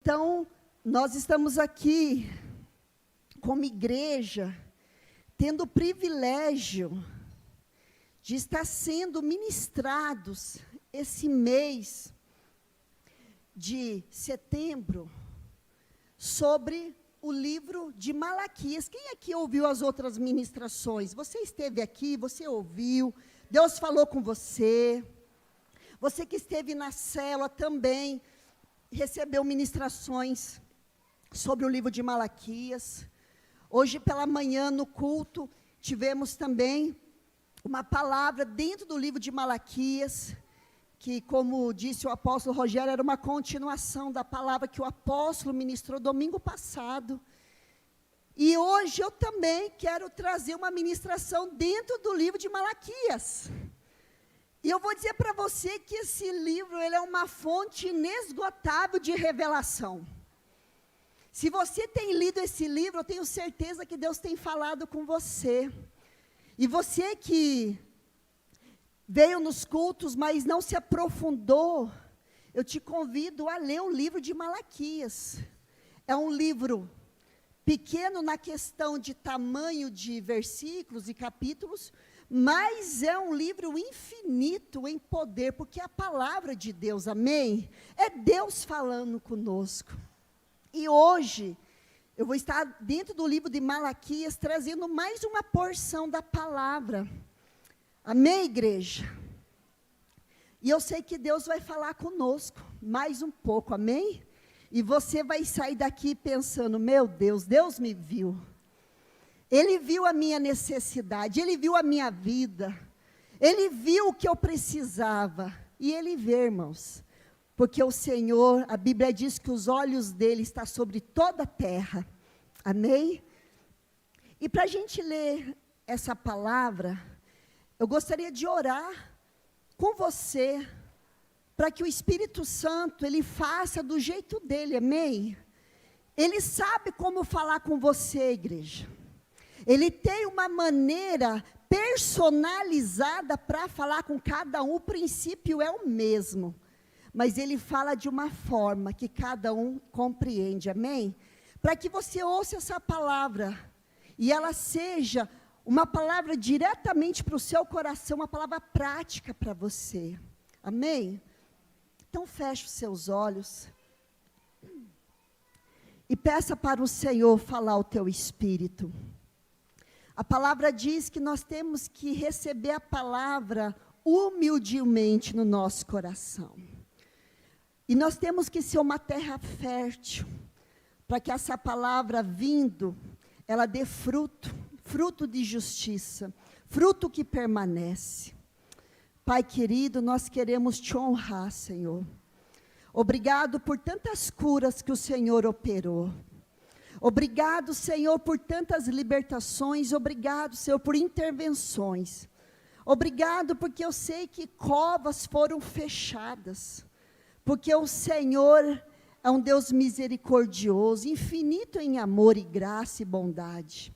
Então, nós estamos aqui, como igreja, tendo o privilégio de estar sendo ministrados esse mês de setembro sobre o livro de Malaquias. Quem aqui ouviu as outras ministrações? Você esteve aqui, você ouviu, Deus falou com você. Você que esteve na célula também recebeu ministrações sobre o livro de Malaquias. Hoje pela manhã no culto tivemos também uma palavra dentro do livro de Malaquias, que, como disse o apóstolo Rogério, era uma continuação da palavra que o apóstolo ministrou domingo passado. E hoje eu também quero trazer uma ministração dentro do livro de Malaquias. E eu vou dizer para você que esse livro, ele é uma fonte inesgotável de revelação. Se você tem lido esse livro, eu tenho certeza que Deus tem falado com você. E você que veio nos cultos, mas não se aprofundou, eu te convido a ler o livro de Malaquias. É um livro pequeno na questão de tamanho de versículos e capítulos, mas é um livro infinito em poder, porque é a palavra de Deus, amém? É Deus falando conosco. E hoje, eu vou estar dentro do livro de Malaquias, trazendo mais uma porção da palavra. Amém, igreja? E eu sei que Deus vai falar conosco, mais um pouco, amém? E você vai sair daqui pensando, meu Deus, Deus me viu. Ele viu a minha necessidade, Ele viu a minha vida, Ele viu o que eu precisava, e Ele vê, irmãos, porque o Senhor, a Bíblia diz que os olhos dEle estão sobre toda a terra, amém? E para a gente ler essa palavra, eu gostaria de orar com você, para que o Espírito Santo, Ele faça do jeito dEle, amém? Ele sabe como falar com você, igreja. Ele tem uma maneira personalizada para falar com cada um, o princípio é o mesmo, mas Ele fala de uma forma que cada um compreende, amém? Para que você ouça essa palavra, e ela seja uma palavra diretamente para o seu coração, uma palavra prática para você, amém? Então feche os seus olhos, e peça para o Senhor falar ao teu espírito. A palavra diz que nós temos que receber a palavra humildemente no nosso coração. E nós temos que ser uma terra fértil, para que essa palavra vindo, ela dê fruto, fruto de justiça, fruto que permanece. Pai querido, nós queremos te honrar, Senhor. Obrigado por tantas curas que o Senhor operou. Obrigado, Senhor, por tantas libertações. Obrigado, Senhor, por intervenções. Obrigado porque eu sei que covas foram fechadas. Porque o Senhor é um Deus misericordioso, infinito em amor e graça e bondade.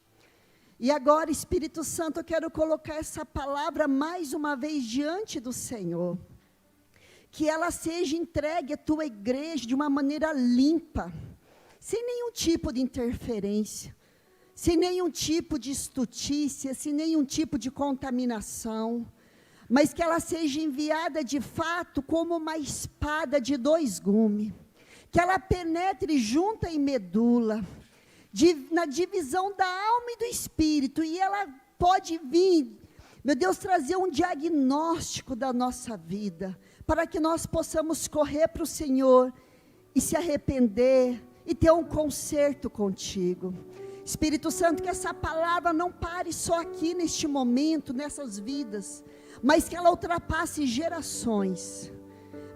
E agora, Espírito Santo, eu quero colocar essa palavra mais uma vez diante do Senhor. Que ela seja entregue à tua igreja de uma maneira limpa, sem nenhum tipo de interferência, sem nenhum tipo de estutícia, sem nenhum tipo de contaminação, mas que ela seja enviada de fato como uma espada de dois gumes, que ela penetre junta em medula, na divisão da alma e do espírito, e ela pode vir, meu Deus, trazer um diagnóstico da nossa vida, para que nós possamos correr para o Senhor, e se arrepender, e ter um conserto contigo. Espírito Santo, que essa palavra não pare só aqui neste momento, nessas vidas, mas que ela ultrapasse gerações.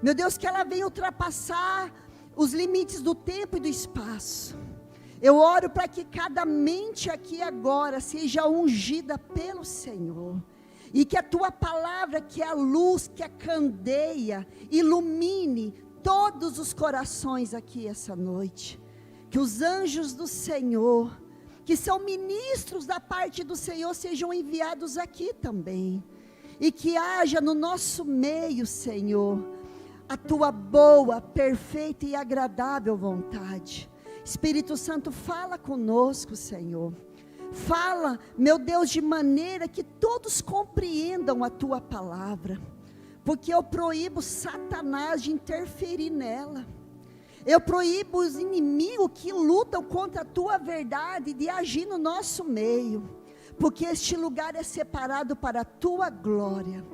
Meu Deus, que ela venha ultrapassar os limites do tempo e do espaço. Eu oro para que cada mente aqui agora seja ungida pelo Senhor, e que a tua palavra, que é a luz, que é a candeia, ilumine todos os corações aqui essa noite. Que os anjos do Senhor, que são ministros da parte do Senhor, sejam enviados aqui também. E que haja no nosso meio, Senhor, a tua boa, perfeita e agradável vontade. Espírito Santo, fala conosco, Senhor. Fala, meu Deus, de maneira que todos compreendam a tua palavra, porque eu proíbo Satanás de interferir nela. Eu proíbo os inimigos que lutam contra a tua verdade de agir no nosso meio, porque este lugar é separado para a tua glória.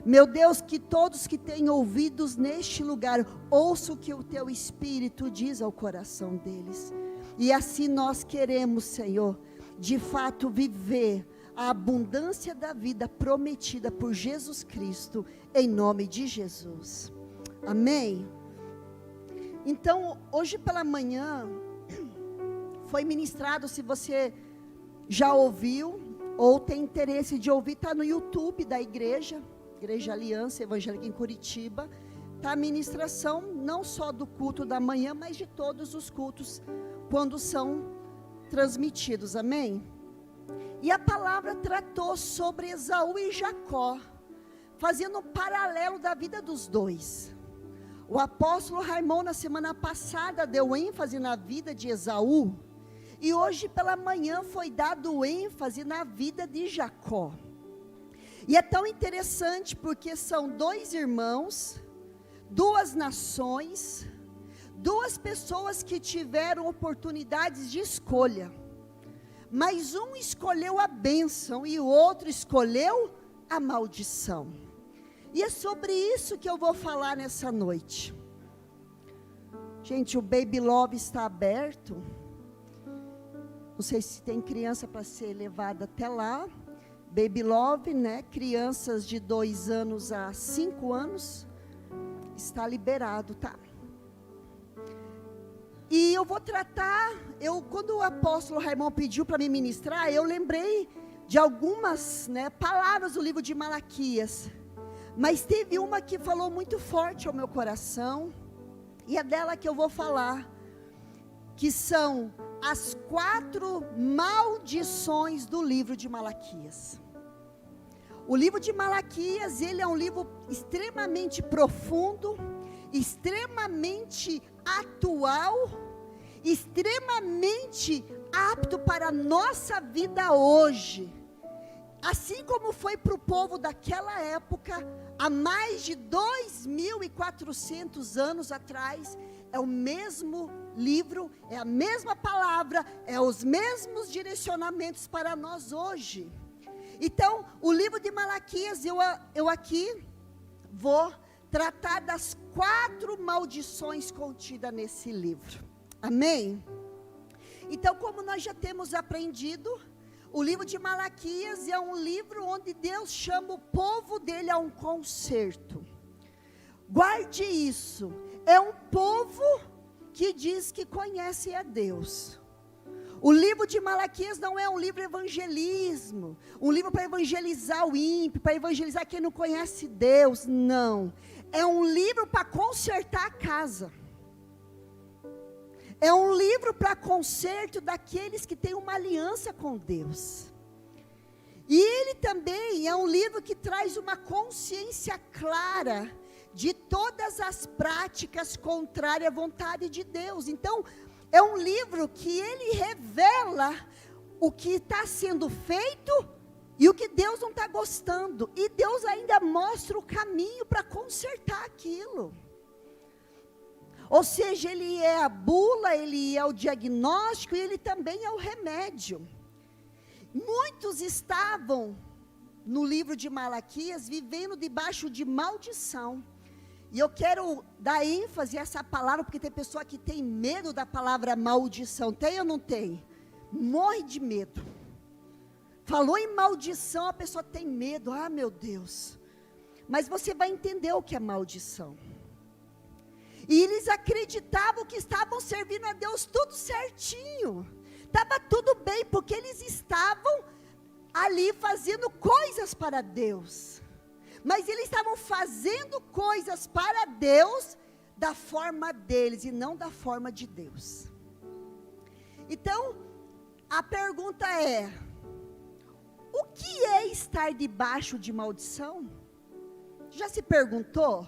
Meu Deus, que todos que têm ouvidos neste lugar ouçam o que o teu Espírito diz ao coração deles. E assim nós queremos, Senhor, de fato viver a abundância da vida prometida por Jesus Cristo, em nome de Jesus. Amém? Então, hoje pela manhã, foi ministrado, se você já ouviu, ou tem interesse de ouvir, está no YouTube da Igreja Aliança Evangélica em Curitiba. Está a ministração, não só do culto da manhã, mas de todos os cultos, quando são transmitidos, amém? E a palavra tratou sobre Esaú e Jacó, fazendo um paralelo da vida dos dois. O apóstolo Raimon, na semana passada, deu ênfase na vida de Esaú, e hoje pela manhã foi dado ênfase na vida de Jacó. E é tão interessante porque são dois irmãos, duas nações, duas pessoas que tiveram oportunidades de escolha, mas um escolheu a bênção e o outro escolheu a maldição. E é sobre isso que eu vou falar nessa noite. Gente, o Baby Love está aberto. Não sei se tem criança para ser levada até lá. Baby Love, né? Crianças de 2 anos a 5 anos. Está liberado, tá? E eu vou tratar, quando o apóstolo Raimon pediu para me ministrar, eu lembrei de algumas, né, palavras do livro de Malaquias. Mas teve uma que falou muito forte ao meu coração, e é dela que eu vou falar, que são as 4 maldições do livro de Malaquias. O livro de Malaquias, ele é um livro extremamente profundo, extremamente atual, extremamente apto para a nossa vida hoje. Assim como foi para o povo daquela época, há mais de 2.400 anos atrás, é o mesmo livro, é a mesma palavra, é os mesmos direcionamentos para nós hoje. Então, o livro de Malaquias, eu aqui vou tratar das 4 maldições contidas nesse livro. Amém? Então, como nós já temos aprendido, o livro de Malaquias é um livro onde Deus chama o povo dele a um conserto. Guarde isso. É um povo que diz que conhece a Deus. O livro de Malaquias não é um livro evangelismo, um livro para evangelizar o ímpio, para evangelizar quem não conhece Deus, não. É um livro para consertar a casa. É um livro para conserto daqueles que têm uma aliança com Deus. E ele também é um livro que traz uma consciência clara de todas as práticas contrárias à vontade de Deus. Então, é um livro que ele revela o que está sendo feito e o que Deus não está gostando. E Deus ainda mostra o caminho para consertar aquilo. Ou seja, ele é a bula, ele é o diagnóstico e ele também é o remédio. Muitos estavam no livro de Malaquias vivendo debaixo de maldição. E eu quero dar ênfase a essa palavra, porque tem pessoa que tem medo da palavra maldição. Tem ou não tem? Morre de medo. Falou em maldição, a pessoa tem medo. Ah, meu Deus. Mas você vai entender o que é maldição. E eles acreditavam que estavam servindo a Deus tudo certinho. Estava tudo bem, porque eles estavam ali fazendo coisas para Deus. Mas eles estavam fazendo coisas para Deus da forma deles e não da forma de Deus. Então, a pergunta é: o que é estar debaixo de maldição? Já se perguntou?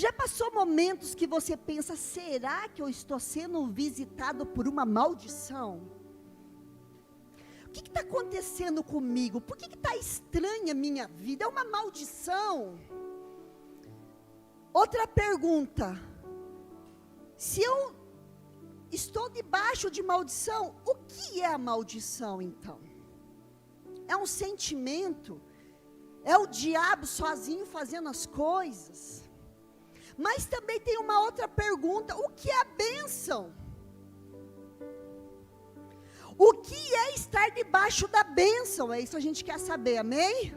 Já passou momentos que você pensa, será que eu estou sendo visitado por uma maldição? O que está acontecendo comigo? Por que está estranha a minha vida? É uma maldição? Outra pergunta, se eu estou debaixo de maldição, o que é a maldição então? É um sentimento? É o diabo sozinho fazendo as coisas? Mas também tem uma outra pergunta, o que é a bênção? O que é estar debaixo da bênção? É isso que a gente quer saber, amém?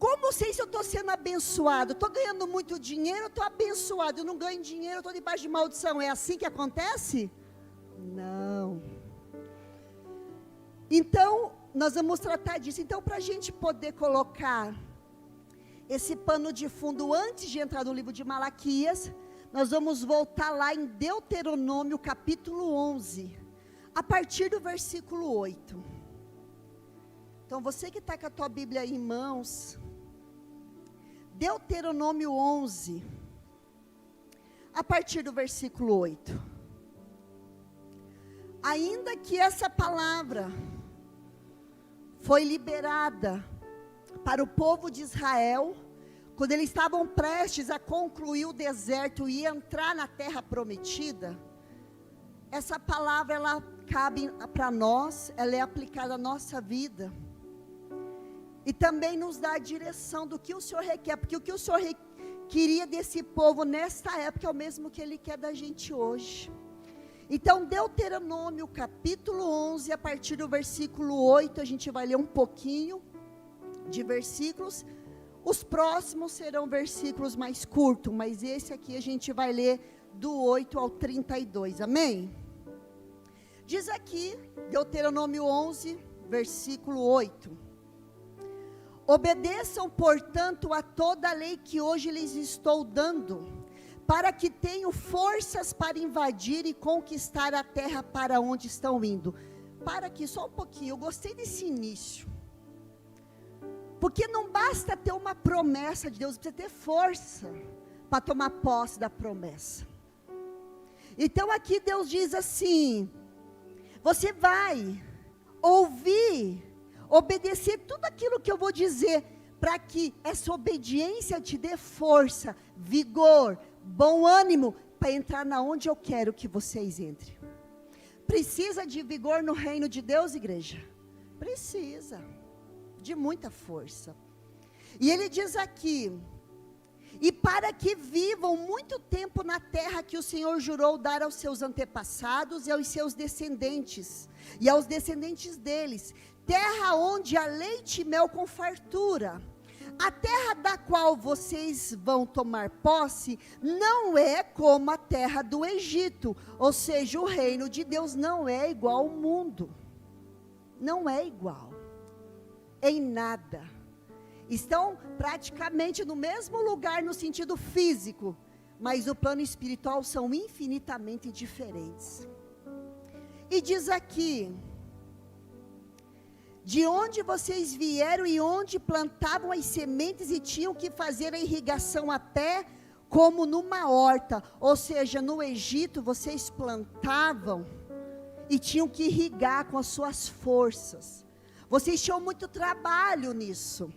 Como sei se eu estou sendo abençoado? Estou ganhando muito dinheiro, estou abençoado. Eu não ganho dinheiro, estou debaixo de maldição. É assim que acontece? Não. Então, nós vamos tratar disso. Então, para a gente poder colocar esse pano de fundo, antes de entrar no livro de Malaquias, nós vamos voltar lá em Deuteronômio capítulo 11, a partir do versículo 8. Então, você que está com a tua Bíblia aí em mãos, Deuteronômio 11, a partir do versículo 8. Ainda que essa palavra foi liberada para o povo de Israel, quando eles estavam prestes a concluir o deserto e entrar na terra prometida, essa palavra, ela cabe para nós, ela é aplicada à nossa vida, e também nos dá a direção do que o Senhor requer, porque o que o Senhor queria desse povo nesta época é o mesmo que Ele quer da gente hoje. Então, Deuteronômio capítulo 11, a partir do versículo 8, a gente vai ler um pouquinho de versículos. Os próximos serão versículos mais curtos, mas esse aqui a gente vai ler do 8 ao 32, amém? Diz aqui, Deuteronômio 11, versículo 8. Obedeçam, portanto, a toda a lei que hoje lhes estou dando, para que tenham forças para invadir e conquistar a terra para onde estão indo. Para aqui, só um pouquinho, eu gostei desse início. Porque não basta ter uma promessa de Deus, precisa ter força para tomar posse da promessa. Então aqui Deus diz assim, você vai ouvir, obedecer tudo aquilo que eu vou dizer, para que essa obediência te dê força, vigor, bom ânimo, para entrar na onde eu quero que vocês entrem. Precisa de vigor no reino de Deus, igreja? Precisa, de muita força. E ele diz aqui, e para que vivam muito tempo na terra que o Senhor jurou dar aos seus antepassados e aos seus descendentes, e aos descendentes deles, terra onde há leite e mel com fartura. A terra da qual vocês vão tomar posse não é como a terra do Egito, ou seja, o reino de Deus não é igual ao mundo, não é igual, em nada. Estão praticamente no mesmo lugar no sentido físico, mas o plano espiritual são infinitamente diferentes. E diz aqui, de onde vocês vieram e onde plantavam as sementes e tinham que fazer a irrigação a pé, como numa horta, ou seja, no Egito vocês plantavam e tinham que irrigar com as suas forças, vocês tinham muito trabalho nisso.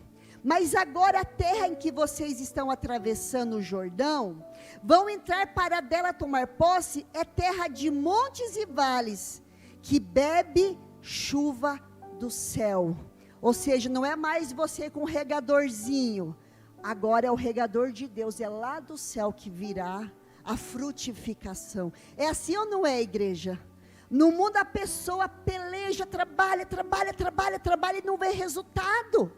Mas agora a terra em que vocês estão atravessando o Jordão, vão entrar para dela tomar posse, é terra de montes e vales, que bebe chuva do céu. Ou seja, não é mais você com um regadorzinho, agora é o regador de Deus, é lá do céu que virá a frutificação. É assim ou não é, igreja? No mundo a pessoa peleja, trabalha e não vê resultado.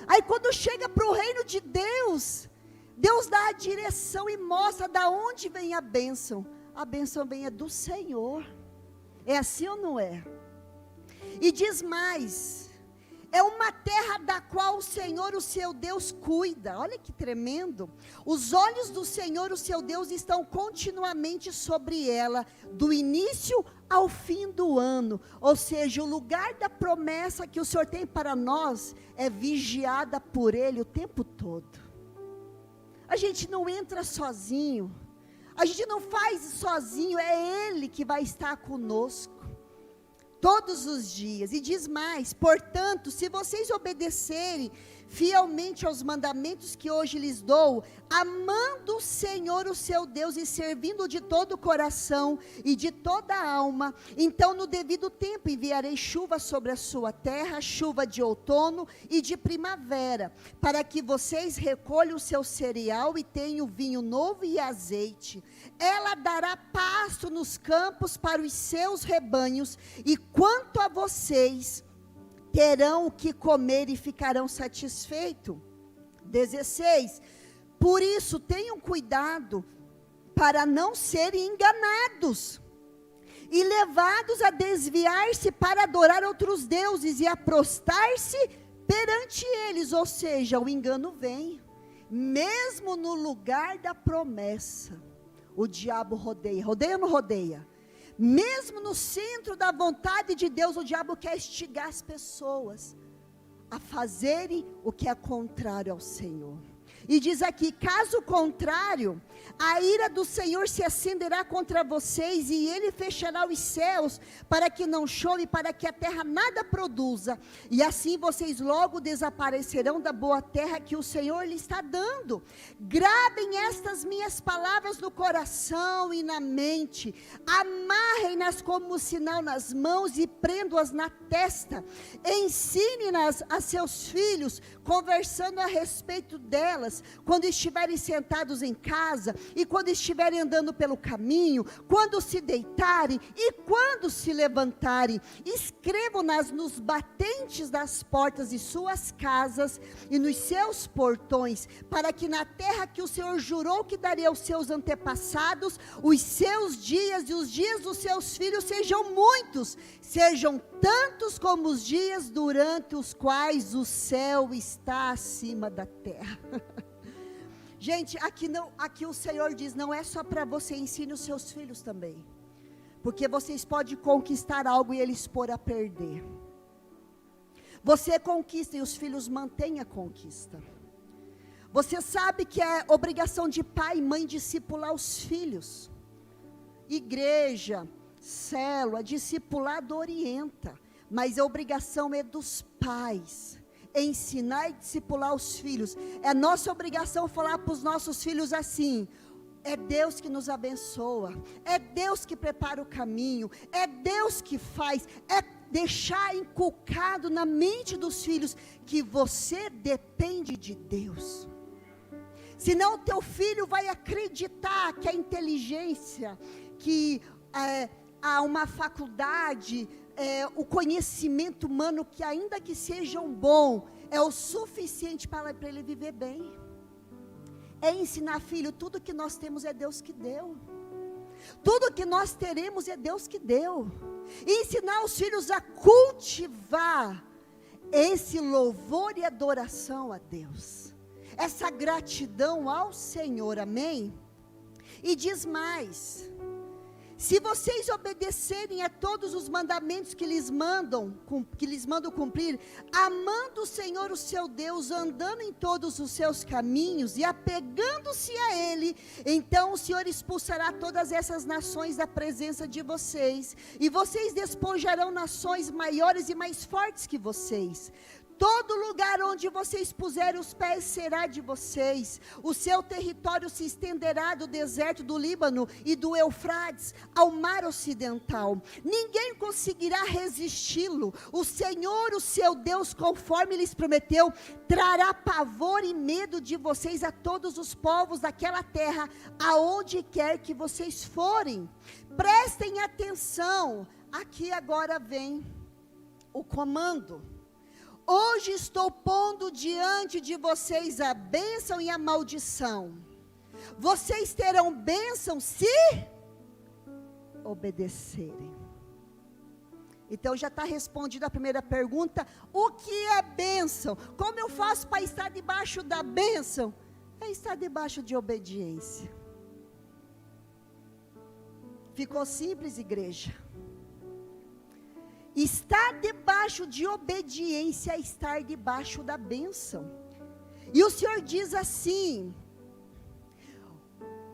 Aí quando chega para o reino de Deus, Deus dá a direção e mostra da onde vem a bênção. A bênção vem do Senhor. É assim ou não é? E diz mais, é uma terra da qual o Senhor, o seu Deus, cuida. Olha que tremendo. Os olhos do Senhor, o seu Deus, estão continuamente sobre ela, do início ao fim do ano. Ou seja, o lugar da promessa que o Senhor tem para nós é vigiada por Ele o tempo todo. A gente não entra sozinho. A gente não faz sozinho, é Ele que vai estar conosco todos os dias. E diz mais: portanto, se vocês obedecerem fielmente aos mandamentos que hoje lhes dou, amando o Senhor, o seu Deus, e servindo de todo o coração e de toda a alma, então no devido tempo enviarei chuva sobre a sua terra, chuva de outono e de primavera, para que vocês recolham o seu cereal e tenham vinho novo e azeite. Ela dará pasto nos campos para os seus rebanhos, e quanto a vocês, terão o que comer e ficarão satisfeitos. 16. Por isso, tenham cuidado para não serem enganados e levados a desviar-se para adorar outros deuses e a prostrar-se perante eles. Ou seja, o engano vem, mesmo no lugar da promessa. O diabo rodeia, rodeia ou não rodeia? Mesmo no centro da vontade de Deus, o diabo quer instigar as pessoas a fazerem o que é contrário ao Senhor. E diz aqui: caso contrário, a ira do Senhor se acenderá contra vocês, e Ele fechará os céus, para que não chove, para que a terra nada produza, e assim vocês logo desaparecerão da boa terra que o Senhor lhe está dando. Gravem estas minhas palavras no coração e na mente, amarrem-nas como sinal nas mãos e prendam-as na testa, ensine-nas a seus filhos, conversando a respeito delas, quando estiverem sentados em casa, e quando estiverem andando pelo caminho, quando se deitarem e quando se levantarem. Escrevam-nas nos batentes das portas de suas casas e nos seus portões, para que na terra que o Senhor jurou que daria aos seus antepassados, os seus dias e os dias dos seus filhos sejam muitos, sejam tantos como os dias durante os quais o céu está acima da terra. Gente, aqui o Senhor diz: não é só para você, ensine os seus filhos também, porque vocês podem conquistar algo e eles pôr a perder. Você conquista e os filhos mantêm a conquista. Você sabe que é obrigação de pai e mãe discipular os filhos. Igreja, célula, discipulado orienta, mas a obrigação é dos pais ensinar e discipular os filhos. É nossa obrigação falar para os nossos filhos assim: é Deus que nos abençoa, é Deus que prepara o caminho, é Deus que faz, é deixar inculcado na mente dos filhos que você depende de Deus. Senão o teu filho vai acreditar que a inteligência, que há uma faculdade, o conhecimento humano, que ainda que seja um bom, é o suficiente para ele viver bem. É ensinar, filho, tudo que nós temos é Deus que deu. Tudo que nós teremos é Deus que deu. E ensinar os filhos a cultivar esse louvor e adoração a Deus, essa gratidão ao Senhor, amém? E diz mais: se vocês obedecerem a todos os mandamentos que lhes mandam cumprir, amando o Senhor, o seu Deus, andando em todos os seus caminhos e apegando-se a Ele, então o Senhor expulsará todas essas nações da presença de vocês, e vocês despojarão nações maiores e mais fortes que vocês. Todo lugar onde vocês puserem os pés será de vocês. O seu território se estenderá do deserto do Líbano e do Eufrates ao mar ocidental. Ninguém conseguirá resisti-lo. O Senhor, o seu Deus, conforme lhes prometeu, trará pavor e medo de vocês a todos os povos daquela terra, aonde quer que vocês forem. Prestem atenção. Aqui agora vem o comando. Hoje estou pondo diante de vocês a bênção e a maldição. Vocês terão bênção se obedecerem. Então já está respondida a primeira pergunta: o que é bênção? Como eu faço para estar debaixo da bênção? É estar debaixo de obediência. Ficou simples, igreja? Estar debaixo de obediência é estar debaixo da bênção. E o Senhor diz assim: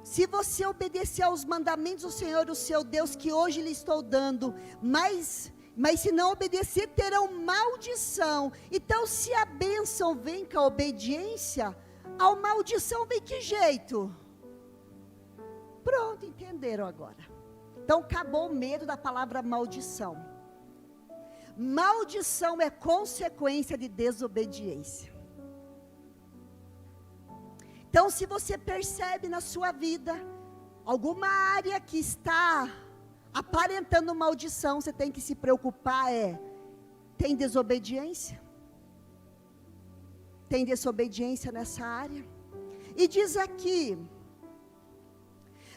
Se você obedecer aos mandamentos do Senhor, o seu Deus, que hoje lhe estou dando, mas se não obedecer, terão maldição. Então, se a bênção vem com a obediência, a maldição vem que jeito? Pronto, entenderam agora. Então, acabou o medo da palavra maldição. Maldição é consequência de desobediência. Então, se você percebe na sua vida alguma área que está aparentando maldição, você tem que se preocupar, tem desobediência? Tem desobediência nessa área? E diz aqui,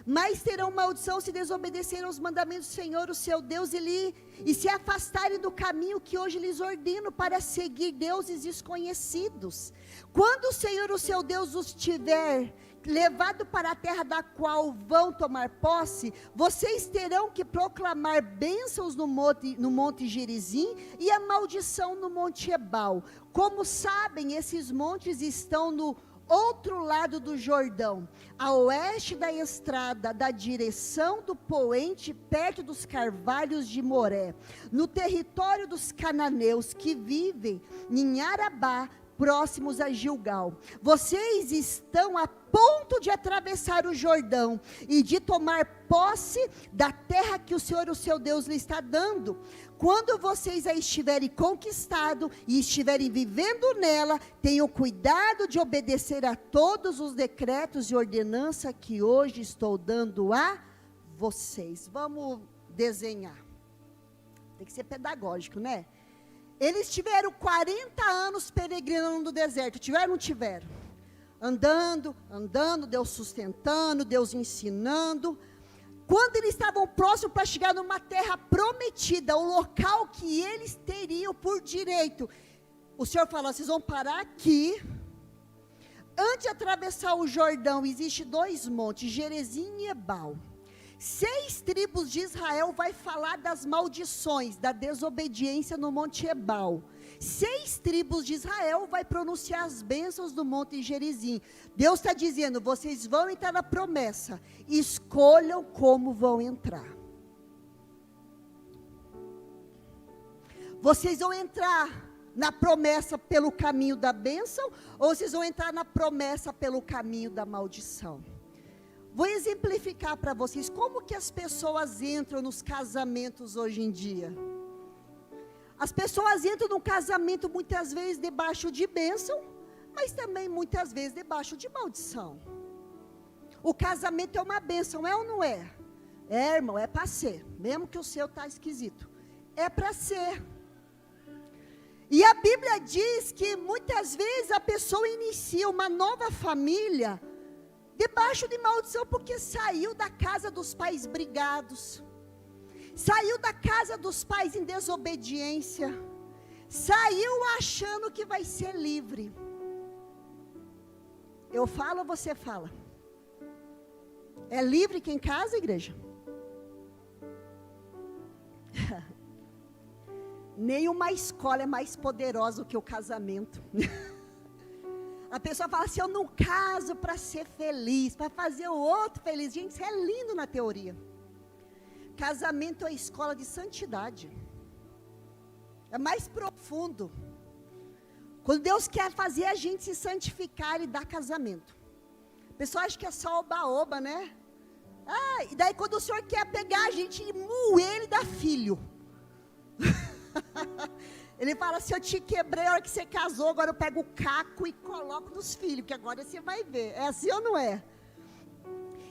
mas terão maldição se desobedecerem aos mandamentos do Senhor, o seu Deus, e se afastarem do caminho que hoje lhes ordeno para seguir deuses desconhecidos. Quando o Senhor, o seu Deus, os tiver levado para a terra da qual vão tomar posse, vocês terão que proclamar bênçãos no monte Gerizim e a maldição no monte Ebal. Como sabem, esses montes estão no outro lado do Jordão, a oeste da estrada da direção do poente, perto dos carvalhos de Moré, no território dos cananeus que vivem em Arabá, próximos a Gilgal. Vocês estão a ponto de atravessar o Jordão e de tomar posse da terra que o Senhor, o seu Deus, lhe está dando. Quando vocês a estiverem conquistado e estiverem vivendo nela, tenham cuidado de obedecer a todos os decretos e ordenanças que hoje estou dando a vocês. Vamos desenhar. Tem que ser pedagógico, né? Eles tiveram 40 anos peregrinando no deserto. Tiveram ou não tiveram? Andando, Deus sustentando, Deus ensinando. Quando eles estavam próximos para chegar numa terra prometida, o local que eles teriam por direito, o Senhor falou, vocês vão parar aqui. Antes de atravessar o Jordão, existe 2 montes, Gerizim e Ebal. 6 tribos de Israel vai falar das maldições, da desobediência no monte Ebal. 6 tribos de Israel vai pronunciar as bênçãos do monte Gerizim. Deus está dizendo, vocês vão entrar na promessa, escolham como vão entrar. Vocês vão entrar na promessa pelo caminho da bênção, ou vocês vão entrar na promessa pelo caminho da maldição? Vou exemplificar para vocês como que as pessoas entram nos casamentos hoje em dia. As pessoas entram no casamento muitas vezes debaixo de bênção, mas também muitas vezes debaixo de maldição. O casamento é uma bênção, é ou não é? É, irmão, é para ser, mesmo que o seu está esquisito. É para ser. E a Bíblia diz que muitas vezes a pessoa inicia uma nova família debaixo de maldição, porque saiu da casa dos pais brigados, saiu da casa dos pais em desobediência, saiu achando que vai ser livre. Eu falo ou você fala? É livre quem casa, igreja? Nenhuma escola é mais poderosa do que o casamento. A pessoa fala assim, eu não caso para ser feliz, para fazer o outro feliz. Gente, isso é lindo na teoria. Casamento é escola de santidade. É mais profundo. Quando Deus quer fazer a gente se santificar, Ele dá casamento. A pessoa acha que é só oba-oba, né? E daí quando o Senhor quer pegar a gente e moer, Ele dá filho. Ele fala assim, eu te quebrei a hora que você casou, agora eu pego o caco e coloco nos filhos, que agora você vai ver. É assim ou não é?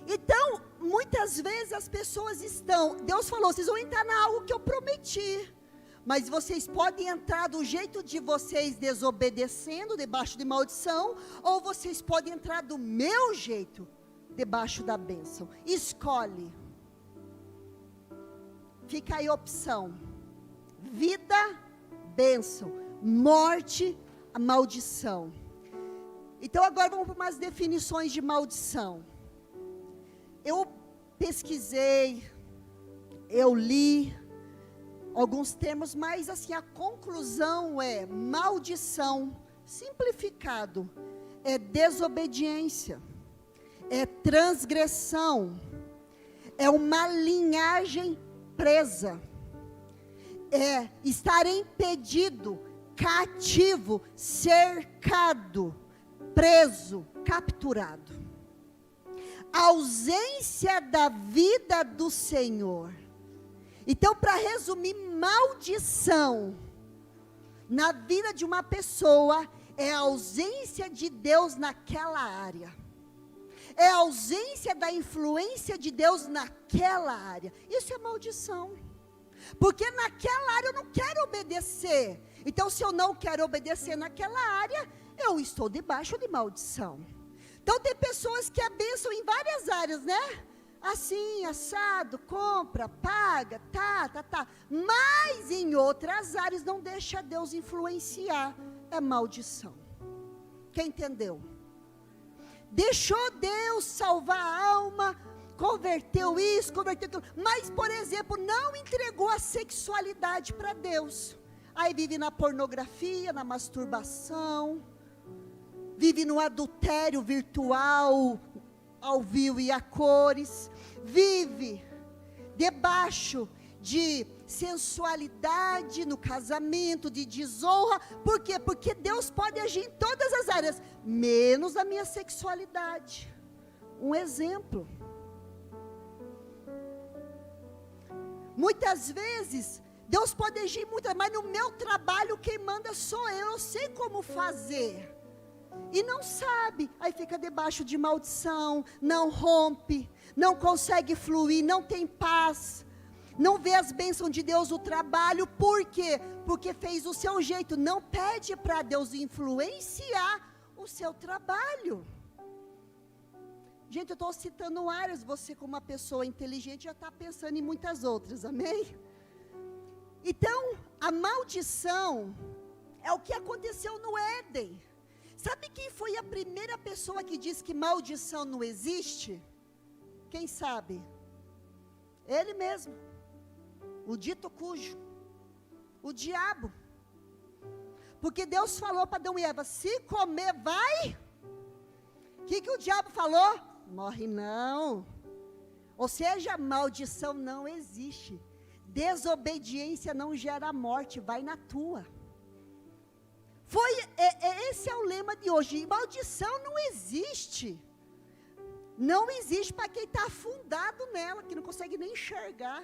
Então, muitas vezes as pessoas estão, Deus falou, vocês vão entrar na algo que eu prometi, mas vocês podem entrar do jeito de vocês, desobedecendo, debaixo de maldição, ou vocês podem entrar do meu jeito, debaixo da bênção. Escolhe. Fica aí a opção. Vida, bênção. Morte, a maldição. Então agora vamos para umas definições de maldição. Eu pesquisei, eu li alguns termos, mas assim, a conclusão é maldição, simplificado, é desobediência, é transgressão, é uma linhagem presa, é estar impedido, cativo, cercado, preso, capturado. A ausência da vida do Senhor. Então, para resumir, maldição na vida de uma pessoa é a ausência de Deus naquela área. É a ausência da influência de Deus naquela área. Isso é maldição. Porque naquela área eu não quero obedecer. Então, se eu não quero obedecer naquela área, eu estou debaixo de maldição. Então, tem pessoas que abençoam em várias áreas, né? Assim, assado, compra, paga, tá. Mas em outras áreas não deixa Deus influenciar. É maldição. Quem entendeu? Deixou Deus salvar a alma, converteu isso, converteu aquilo. Mas, por exemplo, não entregou a sexualidade para Deus. Aí vive na pornografia, na masturbação, vive no adultério virtual, ao vivo e a cores, vive debaixo de sensualidade no casamento, de desonra. Por quê? Porque Deus pode agir em todas as áreas, menos a minha sexualidade. Um exemplo. Muitas vezes, Deus pode agir muito, mas no meu trabalho quem manda sou eu sei como fazer. E não sabe, aí fica debaixo de maldição, não rompe, não consegue fluir, não tem paz, não vê as bênçãos de Deus no trabalho. Por quê? Porque fez o seu jeito, não pede para Deus influenciar o seu trabalho. Gente, eu estou citando áreas, você como uma pessoa inteligente já está pensando em muitas outras, amém? Então, a maldição é o que aconteceu no Éden. Sabe quem foi a primeira pessoa que disse que maldição não existe? Quem sabe? Ele mesmo. O dito cujo. O diabo. Porque Deus falou para Adão e Eva, se comer vai. O que o diabo falou? Morre não. Ou seja, maldição não existe. Desobediência não gera morte, vai na tua. Esse é o lema de hoje. Maldição não existe. Não existe para quem está afundado nela, que não consegue nem enxergar.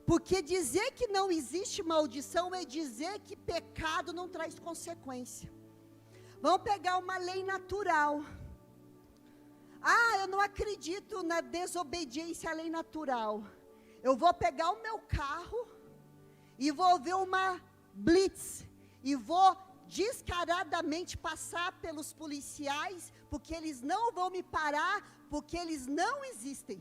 Porque dizer que não existe maldição é dizer que pecado não traz consequência. Vamos pegar uma lei natural. Eu não acredito na desobediência à lei natural. Eu vou pegar o meu carro e vou ver uma blitz e vou descaradamente passar pelos policiais, porque eles não vão me parar, porque eles não existem.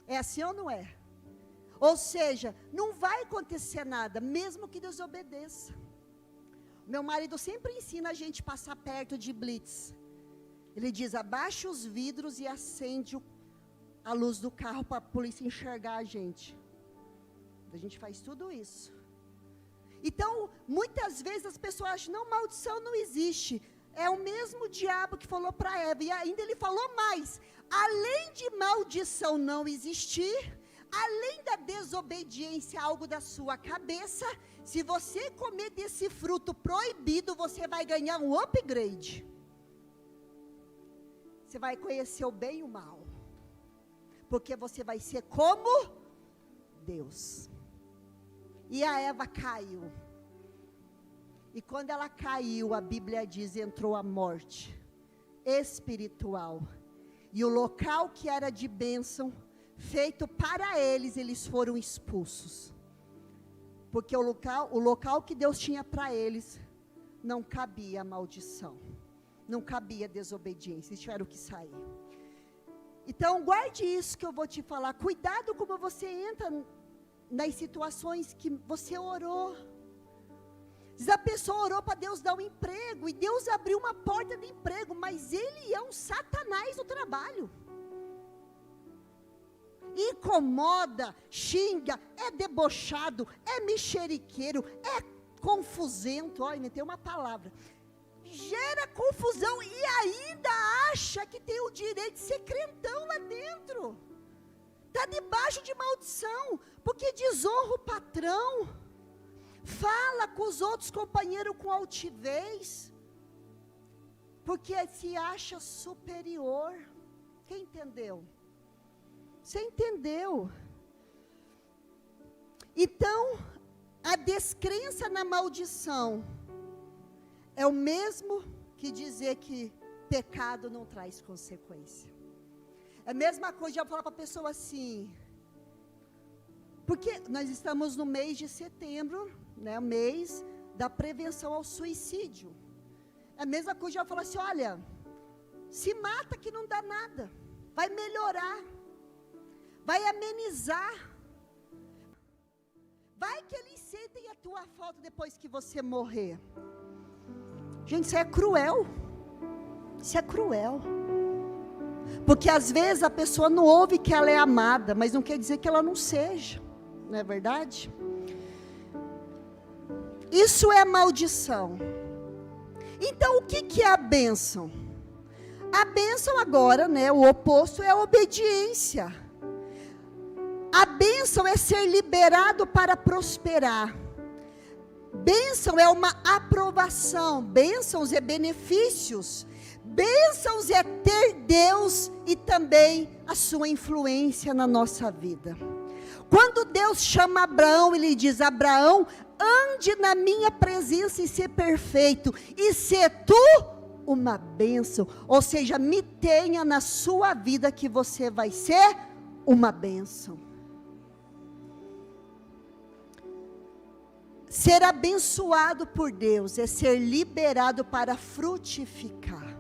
É assim ou não é? Ou seja, não vai acontecer nada, mesmo que desobedeça. Meu marido sempre ensina a gente a passar perto de blitz. Ele diz, abaixa os vidros e acende a luz do carro para a polícia enxergar a gente. A gente faz tudo isso. Então, muitas vezes as pessoas acham, não, maldição não existe. É o mesmo diabo que falou para Eva. E ainda ele falou mais. Além de maldição não existir, além da desobediência a algo da sua cabeça, se você comer desse fruto proibido, você vai ganhar um upgrade. Você vai conhecer o bem e o mal. Porque você vai ser como Deus. E a Eva caiu. E quando ela caiu, a Bíblia diz, entrou a morte espiritual. E o local que era de bênção, feito para eles, eles foram expulsos. Porque o local que Deus tinha para eles, não cabia maldição. Não cabia desobediência, eles tiveram que sair. Então, guarde isso que eu vou te falar. Cuidado como você entra nas situações que você orou. Diz, a pessoa orou para Deus dar um emprego, e Deus abriu uma porta de emprego, mas ele é um satanás do trabalho. Incomoda, xinga, é debochado, é mexeriqueiro, é confusento. Olha, tem uma palavra. gera confusão e ainda acha que tem o direito de ser crentão lá dentro. Está debaixo de maldição, porque desonra o patrão, fala com os outros companheiros com altivez, porque se acha superior. Quem entendeu? Você entendeu? Então, a descrença na maldição é o mesmo que dizer que pecado não traz consequência. É a mesma coisa de eu falar para a pessoa assim, porque nós estamos no mês de setembro, né, mês da prevenção ao suicídio. É a mesma coisa de eu falar assim, olha, se mata que não dá nada, vai melhorar, vai amenizar, vai que eles sentem a tua falta depois que você morrer. Gente, isso é cruel, isso é cruel, porque às vezes a pessoa não ouve que ela é amada, mas não quer dizer que ela não seja, não é verdade? Isso é maldição. Então o que é a bênção? A bênção agora, né, o oposto é a obediência. A bênção é ser liberado para prosperar. Bênção é uma aprovação, bênçãos é benefícios, bênçãos é ter Deus e também a sua influência na nossa vida. Quando Deus chama Abraão, Ele diz, Abraão, ande na minha presença e ser perfeito, e ser tu uma bênção, ou seja, me tenha na sua vida que você vai ser uma bênção. Ser abençoado por Deus é ser liberado para frutificar,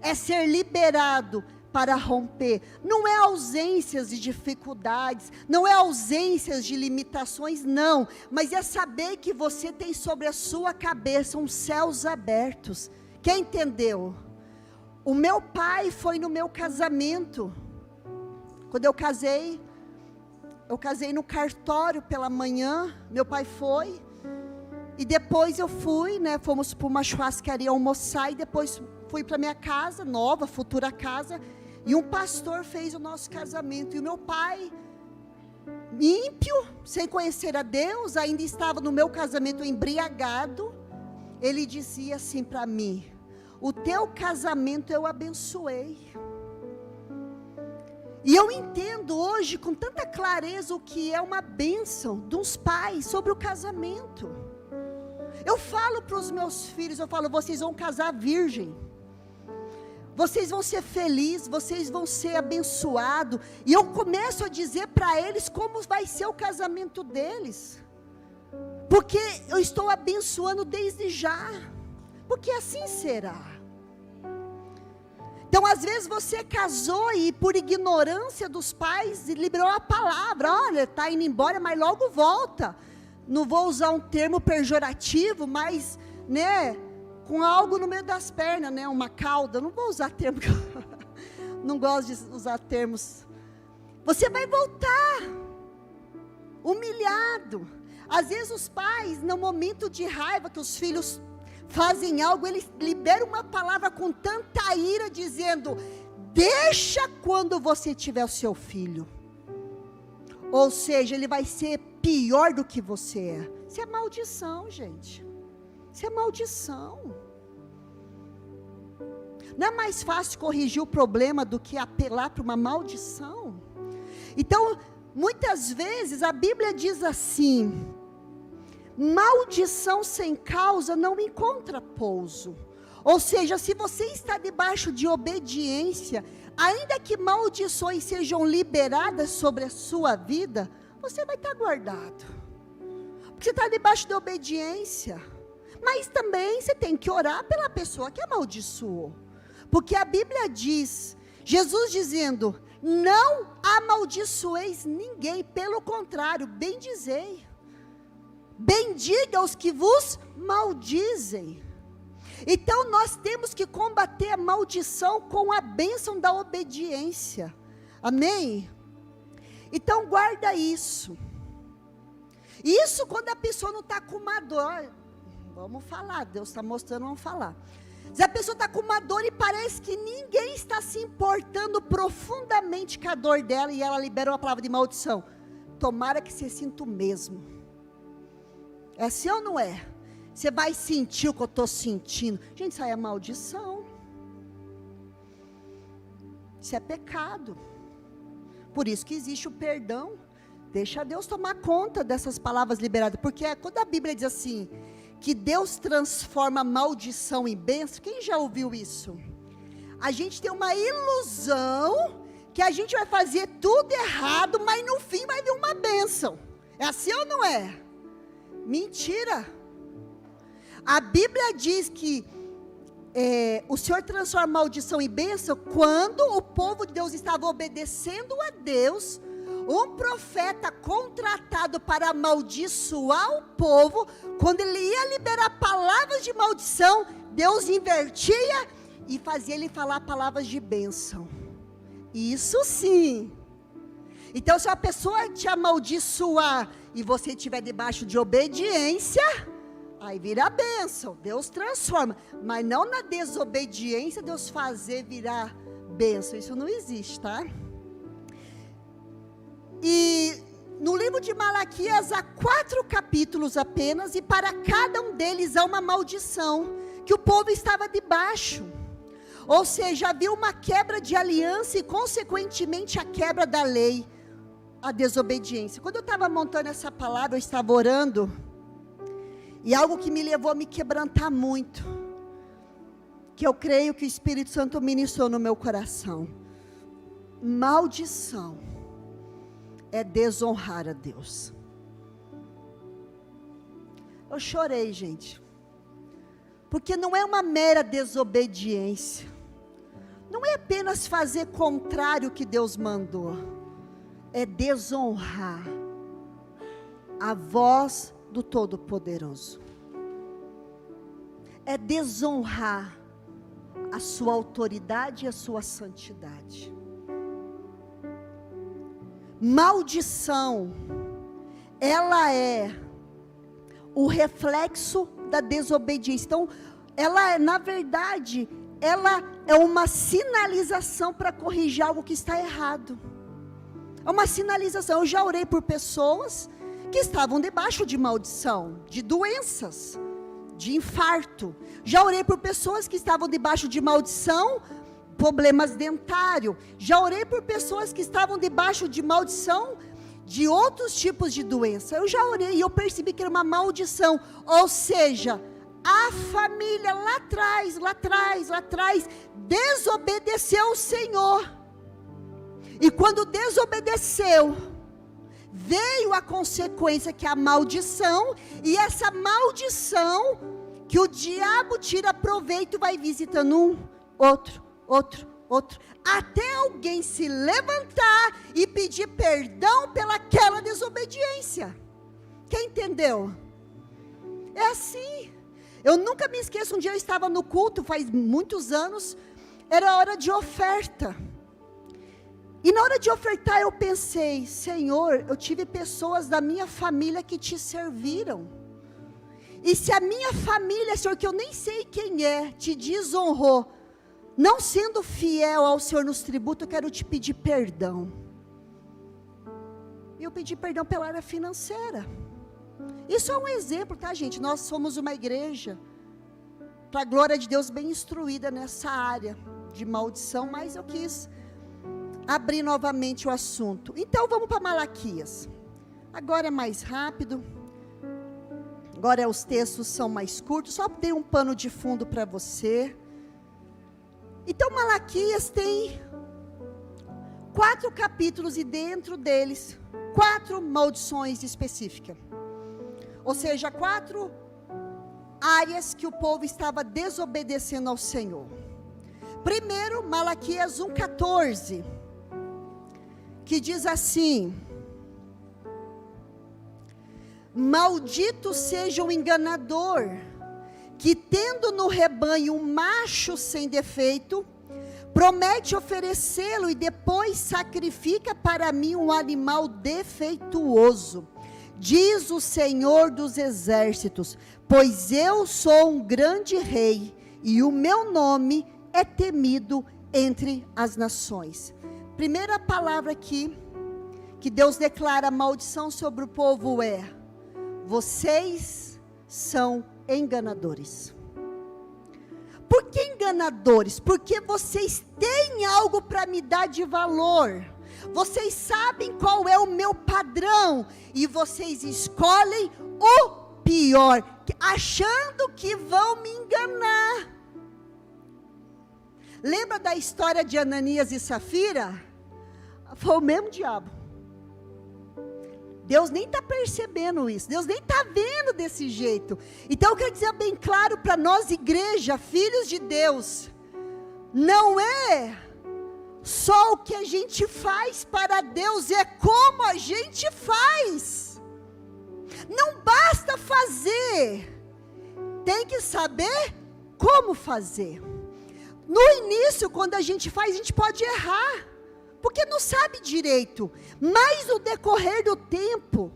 é ser liberado para romper, não é ausências de dificuldades, não é ausências de limitações, não, mas é saber que você tem sobre a sua cabeça uns céus abertos. Quem entendeu? O meu pai foi no meu casamento, quando eu casei no cartório pela manhã, meu pai foi, e depois eu fui, né, fomos para uma churrascaria almoçar, e depois fui para minha casa, nova, futura casa, e um pastor fez o nosso casamento, e o meu pai, ímpio, sem conhecer a Deus, ainda estava no meu casamento embriagado, ele dizia assim para mim, o teu casamento eu abençoei. E eu entendo hoje com tanta clareza o que é uma bênção dos pais sobre o casamento. Eu falo para os meus filhos, eu falo, vocês vão casar virgem. Vocês vão ser felizes, vocês vão ser abençoados. E eu começo a dizer para eles como vai ser o casamento deles. Porque eu estou abençoando desde já. Porque assim será. Então, às vezes você casou e por ignorância dos pais, liberou a palavra, olha, está indo embora, mas logo volta. Não vou usar um termo pejorativo, mas, né, com algo no meio das pernas, né, uma cauda, não vou usar termo, não gosto de usar termos. Você vai voltar, humilhado. Às vezes os pais, no momento de raiva que os filhos fazem algo, eles liberam uma palavra com tanta ira, dizendo, deixa quando você tiver o seu filho. Ou seja, ele vai ser pior do que você é. Isso é maldição, gente. Isso é maldição. Não é mais fácil corrigir o problema do que apelar para uma maldição? Então, muitas vezes a Bíblia diz assim, maldição sem causa não encontra pouso. Ou seja, se você está debaixo de obediência, ainda que maldições sejam liberadas sobre a sua vida, você vai estar guardado. Porque você está debaixo de obediência. Mas também você tem que orar pela pessoa que amaldiçoou. Porque a Bíblia diz, Jesus dizendo, não amaldiçoeis ninguém, pelo contrário, bendizei. Bendiga os que vos maldizem. Então nós temos que combater a maldição com a bênção da obediência. Amém? Então guarda isso. Isso quando a pessoa não está com uma dor. Vamos falar, Deus está mostrando, vamos falar. Se a pessoa está com uma dor e parece que ninguém está se importando profundamente com a dor dela e ela libera uma palavra de maldição, tomara que você sinta o mesmo. É assim ou não é? Você vai sentir o que eu estou sentindo. Gente, isso aí é maldição. Isso é pecado. Por isso que existe o perdão. Deixa Deus tomar conta dessas palavras liberadas. Porque quando a Bíblia diz assim, que Deus transforma maldição em bênção, quem já ouviu isso? A gente tem uma ilusão que a gente vai fazer tudo errado, mas no fim vai vir uma bênção. É assim ou não é? Mentira. A Bíblia diz que o Senhor transforma maldição em bênção quando o povo de Deus estava obedecendo a Deus. Um profeta contratado para amaldiçoar o povo, quando ele ia liberar palavras de maldição, Deus invertia e fazia ele falar palavras de bênção. Isso sim. Então, se a pessoa te amaldiçoar e você estiver debaixo de obediência, aí vira bênção, Deus transforma. Mas não na desobediência, Deus fazer virar bênção. Isso não existe, tá? E no livro de Malaquias há 4 capítulos apenas, e para cada um deles há uma maldição, que o povo estava debaixo. Ou seja, havia uma quebra de aliança e consequentemente a quebra da lei, a desobediência. Quando eu estava montando essa palavra, eu estava orando, e algo que me levou a me quebrantar muito, que eu creio que o Espírito Santo ministrou no meu coração. Maldição é desonrar a Deus. Eu chorei, gente, porque não é uma mera desobediência, não é apenas fazer contrário ao que Deus mandou, é desonrar a voz do Todo-Poderoso, é desonrar a sua autoridade e a sua santidade. Maldição, ela é o reflexo da desobediência. Então, ela, na verdade, ela é uma sinalização para corrigir algo que está errado. É uma sinalização. Eu já orei por pessoas que estavam debaixo de maldição, de doenças, de infarto. Já orei por pessoas que estavam debaixo de maldição, problemas dentários. Já orei por pessoas que estavam debaixo de maldição de outros tipos de doença. Eu já orei e eu percebi que era uma maldição. Ou seja, a família lá atrás, desobedeceu o Senhor. E quando desobedeceu, veio a consequência, que é a maldição. E essa maldição, que o diabo tira proveito, vai visitando um, outro, até alguém se levantar e pedir perdão pelaquela desobediência. Quem entendeu? É assim. Eu nunca me esqueço, um dia eu estava no culto, faz muitos anos, era hora de oferta. E na hora de ofertar eu pensei, Senhor, eu tive pessoas da minha família que te serviram. E se a minha família, Senhor, que eu nem sei quem é, te desonrou, não sendo fiel ao Senhor nos tributos, eu quero te pedir perdão. E eu pedi perdão pela área financeira. Isso é um exemplo, tá, gente? Nós somos uma igreja, para a glória de Deus, bem instruída nessa área de maldição, mas eu quis abrir novamente o assunto. Então vamos para Malaquias. Agora é mais rápido. Agora os textos são mais curtos. Só dei um pano de fundo para você. Então Malaquias tem 4 capítulos e dentro deles 4 maldições específicas. Ou seja, 4 áreas que o povo estava desobedecendo ao Senhor. Primeiro, Malaquias 1,14, que diz assim: maldito seja o enganador, que tendo no rebanho um macho sem defeito, promete oferecê-lo e depois sacrifica para mim um animal defeituoso. Diz o Senhor dos exércitos, pois eu sou um grande rei, e o meu nome é temido entre as nações. Primeira palavra aqui, que Deus declara maldição sobre o povo é: vocês são enganadores. Por que enganadores? Porque vocês têm algo para me dar de valor. Vocês sabem qual é o meu padrão. E vocês escolhem o pior, achando que vão me enganar. Lembra da história de Ananias e Safira? Foi o mesmo diabo. Deus nem está percebendo isso. Deus nem está vendo desse jeito. Então eu quero dizer bem claro para nós, igreja, filhos de Deus. Não é só o que a gente faz para Deus, é como a gente faz. Não basta fazer. Tem que saber como fazer. No início, quando a gente faz, a gente pode errar, porque não sabe direito, mas no decorrer do tempo,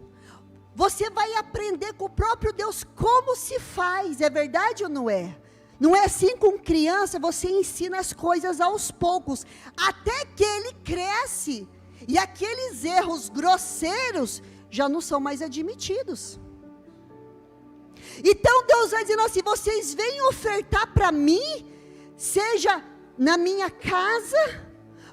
você vai aprender com o próprio Deus como se faz, é verdade ou não é? Não é assim com criança, você ensina as coisas aos poucos, até que ele cresce, e aqueles erros grosseiros, já não são mais admitidos. Então Deus vai dizendo assim, vocês vêm ofertar para mim, seja na minha casa,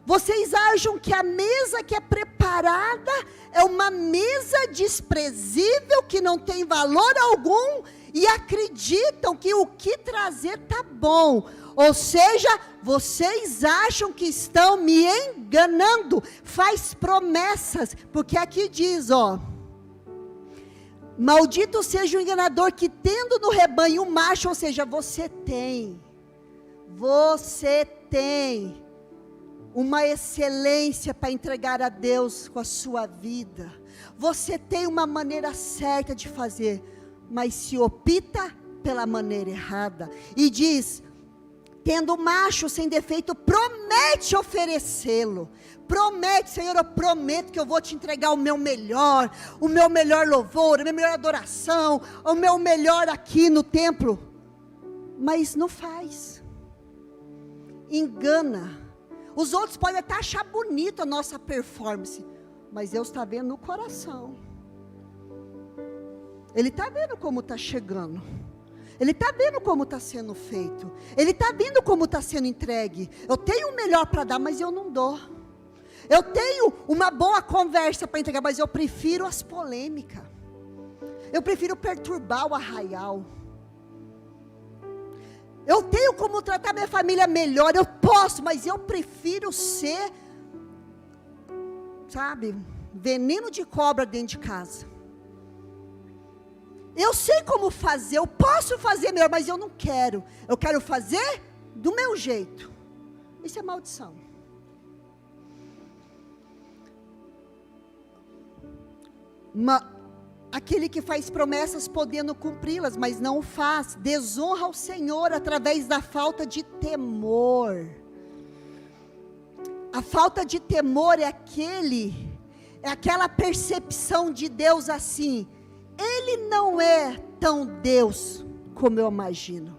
vocês acham que a mesa que é preparada é uma mesa desprezível, que não tem valor algum, e acreditam que o que trazer está bom. Ou seja, vocês acham que estão me enganando, faz promessas, porque aqui diz, ó, maldito seja o enganador que tendo no rebanho um macho, ou seja, você tem uma excelência para entregar a Deus com a sua vida. Você tem uma maneira certa de fazer, mas se opta pela maneira errada. E diz, tendo macho sem defeito, promete oferecê-lo. Promete, Senhor, eu prometo que eu vou te entregar o meu melhor louvor, a minha melhor adoração, o meu melhor aqui no templo. Mas não faz. Engana. Os outros podem até achar bonito a nossa performance, mas Deus está vendo no coração. Ele está vendo como está chegando. Ele está vendo como está sendo feito. Ele está vendo como está sendo entregue. Eu tenho o melhor para dar, mas eu não dou. Eu tenho uma boa conversa para entregar, mas eu prefiro as polêmicas. Eu prefiro perturbar o arraial. Eu tenho como tratar minha família melhor, eu posso, mas eu prefiro ser, sabe, veneno de cobra dentro de casa. Eu sei como fazer, eu posso fazer melhor, mas eu não quero. Eu quero fazer do meu jeito. Isso é maldição. Aquele que faz promessas podendo cumpri-las, mas não o faz, desonra o Senhor através da falta de temor. A falta de temor é aquela percepção de Deus assim, Ele não é tão Deus como eu imagino,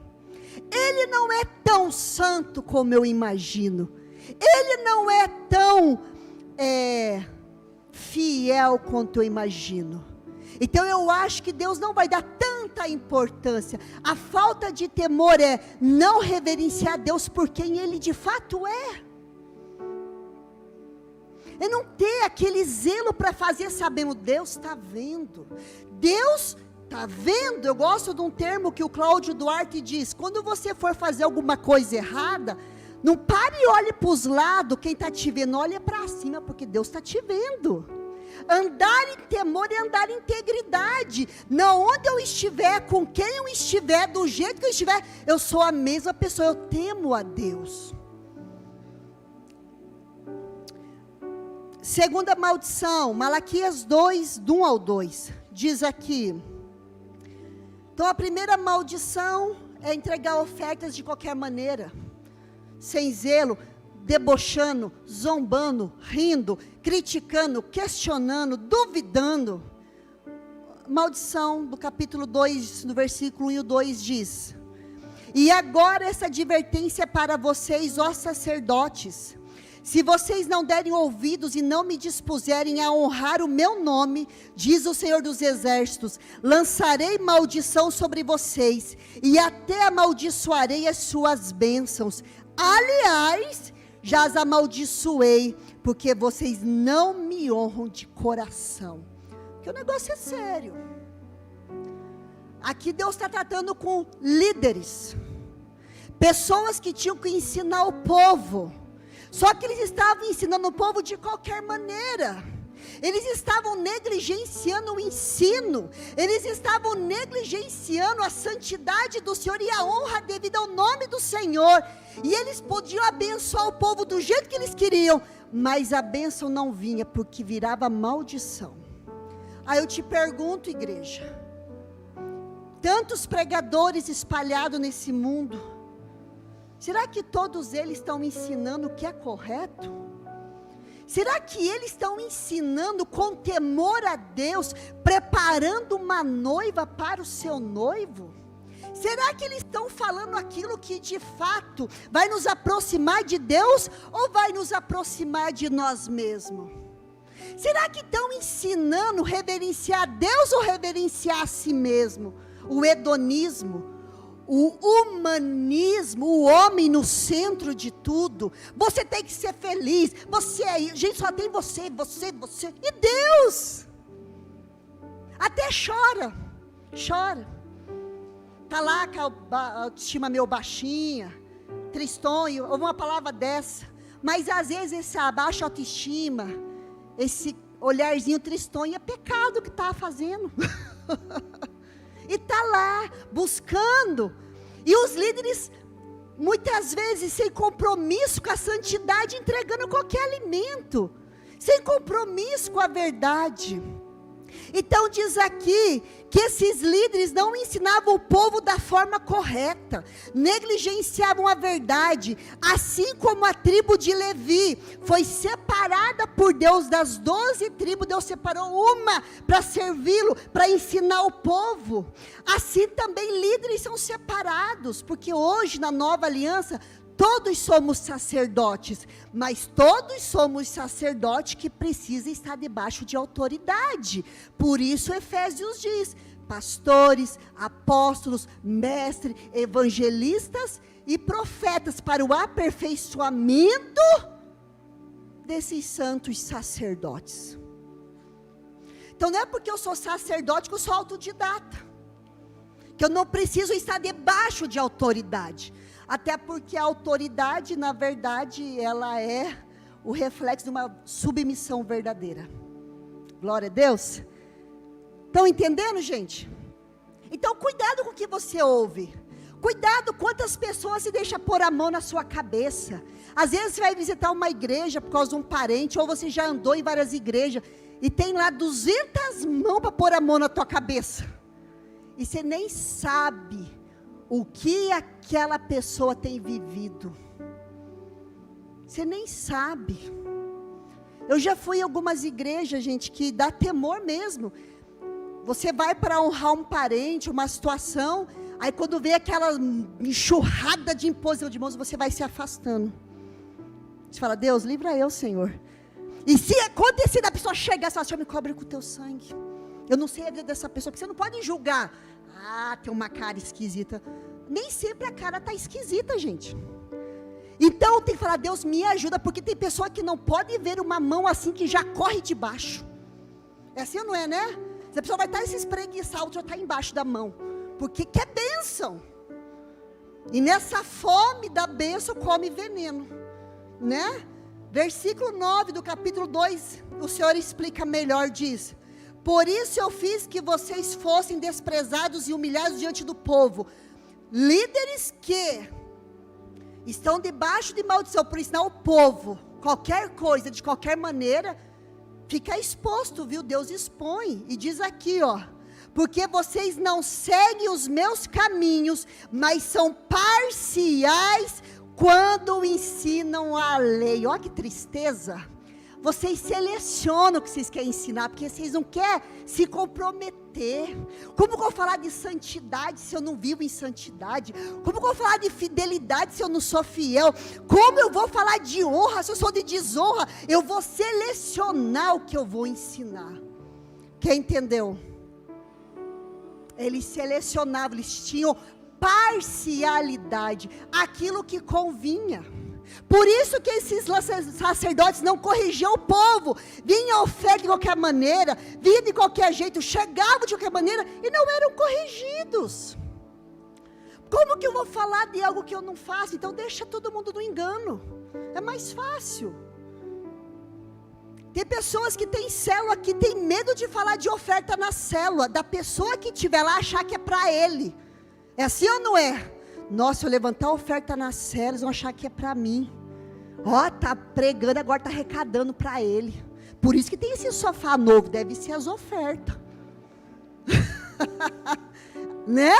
Ele não é tão santo como eu imagino, Ele não é tão fiel quanto eu imagino. Então eu acho que Deus não vai dar tanta importância. A falta de temor é não reverenciar Deus por quem Ele de fato é. É não ter aquele zelo para fazer sabendo, Deus está vendo. Deus está vendo. Eu gosto de um termo que o Cláudio Duarte diz, quando você for fazer alguma coisa errada, não pare e olhe para os lados, quem está te vendo, olha para cima, porque Deus está te vendo. Andar em temor é andar em integridade. Não, onde eu estiver, com quem eu estiver, do jeito que eu estiver, eu sou a mesma pessoa, eu temo a Deus. Segunda maldição, Malaquias 2, do 1 ao 2, diz aqui. Então a primeira maldição é entregar ofertas de qualquer maneira, sem zelo, debochando, zombando, rindo, criticando, questionando, duvidando. Maldição do capítulo 2, no versículo 1 e 2 diz, E agora essa advertência é para vocês, ó sacerdotes. Se vocês não derem ouvidos e não me dispuserem a honrar o meu nome, diz o Senhor dos Exércitos, lançarei maldição sobre vocês, e até amaldiçoarei as suas bênçãos. Aliás, já as amaldiçoei, porque vocês não me honram de coração. Porque o negócio é sério. Aqui Deus está tratando com líderes, pessoas que tinham que ensinar o povo. Só que eles estavam ensinando o povo de qualquer maneira. Eles estavam negligenciando o ensino. Eles estavam negligenciando a santidade do Senhor e a honra devida ao nome do Senhor. E eles podiam abençoar o povo do jeito que eles queriam, mas a bênção não vinha, porque virava maldição. Aí eu te pergunto, igreja, tantos pregadores espalhados nesse mundo, será que todos eles estão ensinando o que é correto? Será que eles estão ensinando com temor a Deus, preparando uma noiva para o seu noivo? Será que eles estão falando aquilo que de fato vai nos aproximar de Deus, ou vai nos aproximar de nós mesmos? Será que estão ensinando reverenciar a Deus ou reverenciar a si mesmo? O hedonismo, o humanismo, o homem no centro de tudo. Você tem que ser feliz, você é, gente, só tem você, e Deus até chora, está lá com a autoestima meio baixinha, tristonho, ou uma palavra dessa, mas às vezes esse baixa autoestima, esse olharzinho tristonho, é pecado que está fazendo, e está lá, buscando, e os líderes, muitas vezes, sem compromisso com a santidade, entregando qualquer alimento, sem compromisso com a verdade. Então diz aqui, que esses líderes não ensinavam o povo da forma correta, negligenciavam a verdade, assim como a tribo de Levi, foi separada por Deus, das 12 tribos, Deus separou uma, para servi-lo, para ensinar o povo, assim também líderes são separados, porque hoje na nova aliança, todos somos sacerdotes, mas todos somos sacerdotes que precisam estar debaixo de autoridade. Por isso Efésios diz, pastores, apóstolos, mestres, evangelistas e profetas, para o aperfeiçoamento desses santos sacerdotes. Então não é porque eu sou sacerdote que eu sou autodidata, que eu não preciso estar debaixo de autoridade. Até porque a autoridade, na verdade, ela é o reflexo de uma submissão verdadeira. Glória a Deus. Estão entendendo, gente? Então, cuidado com o que você ouve. Cuidado quantas pessoas se deixam pôr a mão na sua cabeça. Às vezes você vai visitar uma igreja por causa de um parente, ou você já andou em várias igrejas, e tem lá 200 mãos para pôr a mão na tua cabeça. E você nem sabe o que aquela pessoa tem vivido. Você nem sabe. Eu já fui em algumas igrejas, gente, que dá temor mesmo. Você vai para honrar um parente, uma situação, aí quando vê aquela enxurrada de imposição de mãos, você vai se afastando. Você fala, Deus, livra eu, Senhor. E se acontecer da pessoa chegar, você fala, Senhor, me cobre com o teu sangue. Eu não sei a vida dessa pessoa, porque você não pode julgar. Ah, tem uma cara esquisita. Nem sempre a cara está esquisita, gente. Então tem que falar, Deus me ajuda, porque tem pessoa que não pode ver uma mão assim que já corre de baixo. É assim ou não é, né? Se a pessoa vai estar se espreguiçar, a outra está embaixo da mão, porque quer bênção. E nessa fome da bênção come veneno, né? Versículo 9 do capítulo 2, o Senhor explica melhor, diz: por isso eu fiz que vocês fossem desprezados e humilhados diante do povo. Líderes que estão debaixo de maldição por ensinar o povo qualquer coisa, de qualquer maneira, fica exposto, viu? Deus expõe, e diz aqui, ó, porque vocês não seguem os meus caminhos, mas são parciais quando ensinam a lei. Olha que tristeza. vocês selecionam o que vocês querem ensinar, porque vocês não querem se comprometer. Como que eu vou falar de santidade se eu não vivo em santidade? Como que eu vou falar de fidelidade se eu não sou fiel? Como eu vou falar de honra se eu sou de desonra? Eu vou selecionar o que eu vou ensinar. Quem entendeu? Eles selecionavam, eles tinham parcialidade, aquilo que convinha. Por isso que esses sacerdotes não corrigiam o povo, vinha a oferta de qualquer maneira, vinha de qualquer jeito, chegavam de qualquer maneira e não eram corrigidos. Como que eu vou falar de algo que eu não faço? Então deixa todo mundo no engano, é mais fácil. Tem pessoas que têm célula que tem medo de falar de oferta na célula, da pessoa que estiver lá achar que é para ele. É assim ou não é? Nossa, se eu levantar a oferta nas células, vão achar que é para mim. Ó, tá pregando, agora tá arrecadando para ele. Por isso que tem esse sofá novo, deve ser as ofertas. Né?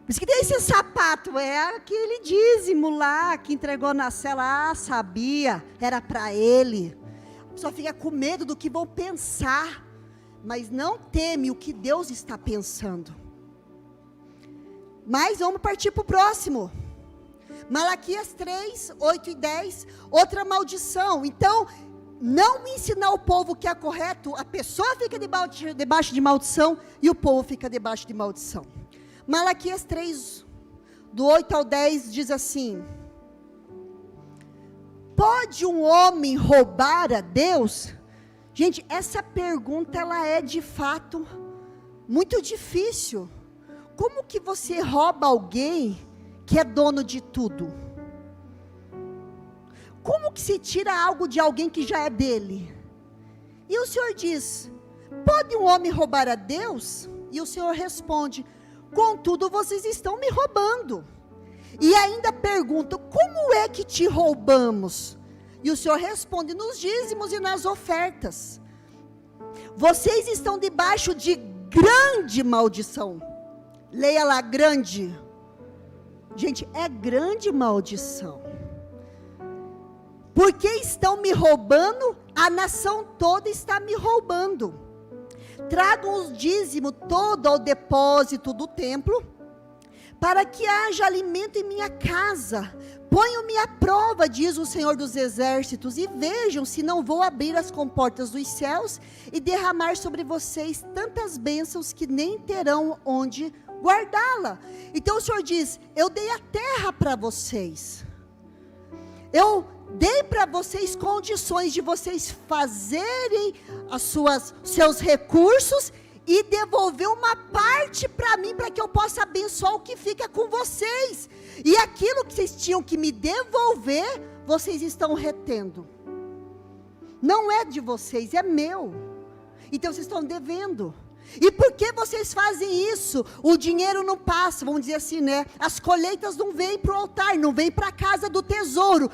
Por isso que tem esse sapato, é aquele dízimo lá, que entregou na célula. Ah, sabia, era para ele. A pessoa fica com medo do que vão pensar, mas não teme o que Deus está pensando. Mas vamos partir para o próximo. Malaquias 3, 8 e 10, outra maldição. Então, não ensinar o povo que é correto, a pessoa fica debaixo de maldição e o povo fica debaixo de maldição. Malaquias 3, do 8 ao 10, diz assim: pode um homem roubar a Deus? Gente, essa pergunta, ela é de fato muito difícil. Como que você rouba alguém que é dono de tudo? Como que se tira algo de alguém que já é dele? E o Senhor diz: pode um homem roubar a Deus? E o Senhor responde: contudo vocês estão me roubando. E ainda pergunta: como é que te roubamos? E o Senhor responde: nos dízimos e nas ofertas. Vocês estão debaixo de grande maldição. Leia lá, grande. Gente, é grande maldição. Porque estão me roubando, a nação toda está me roubando. Tragam os dízimos todo ao depósito do templo, para que haja alimento em minha casa. Ponham-me à prova, diz o Senhor dos Exércitos, e vejam se não vou abrir as comportas dos céus e derramar sobre vocês tantas bênçãos que nem terão onde guardá-la. Então o Senhor diz: eu dei a terra para vocês, eu dei para vocês condições de vocês fazerem seus recursos e devolver uma parte para mim, para que eu possa abençoar o que fica com vocês. E aquilo que vocês tinham que me devolver, vocês estão retendo. Não é de vocês, é meu. Então vocês estão devendo. E por que vocês fazem isso? O dinheiro não passa, vamos dizer assim, né? As colheitas não vêm para o altar, não vêm para a casa do tesouro.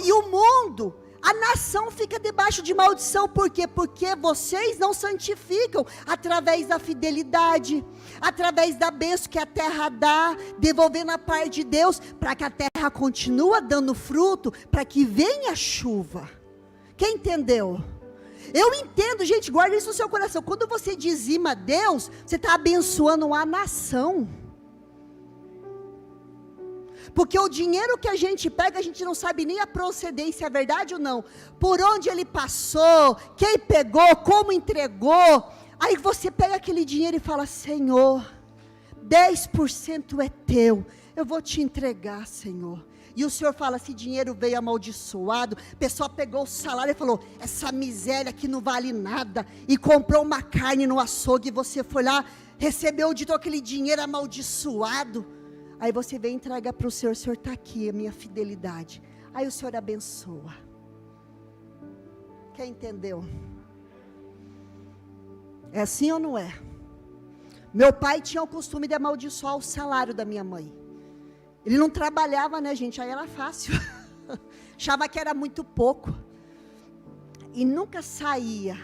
E o mundo, a nação fica debaixo de maldição. Por quê? Porque vocês não santificam através da fidelidade, através da bênção que a terra dá, devolvendo a parte de Deus, para que a terra continue dando fruto, para que venha a chuva. Quem entendeu? Eu entendo, gente, guarda isso no seu coração. Quando você dizima a Deus, você está abençoando a nação. Porque o dinheiro que a gente pega, a gente não sabe nem a procedência, é verdade ou não? Por onde ele passou, quem pegou, como entregou. Aí você pega aquele dinheiro e fala: Senhor, 10% é teu, eu vou te entregar, Senhor. E o Senhor fala: esse dinheiro veio amaldiçoado, a pessoa pegou o salário e falou: essa miséria aqui não vale nada, e comprou uma carne no açougue, e você foi lá, recebeu de todo aquele dinheiro amaldiçoado. Aí você vem e entrega para o Senhor: Senhor, está aqui a minha fidelidade. Aí o Senhor abençoa. Quem entendeu? É assim ou não é? Meu pai tinha o costume de amaldiçoar o salário da minha mãe. Ele não trabalhava, né, gente? Aí era fácil. Achava que era muito pouco. E nunca saía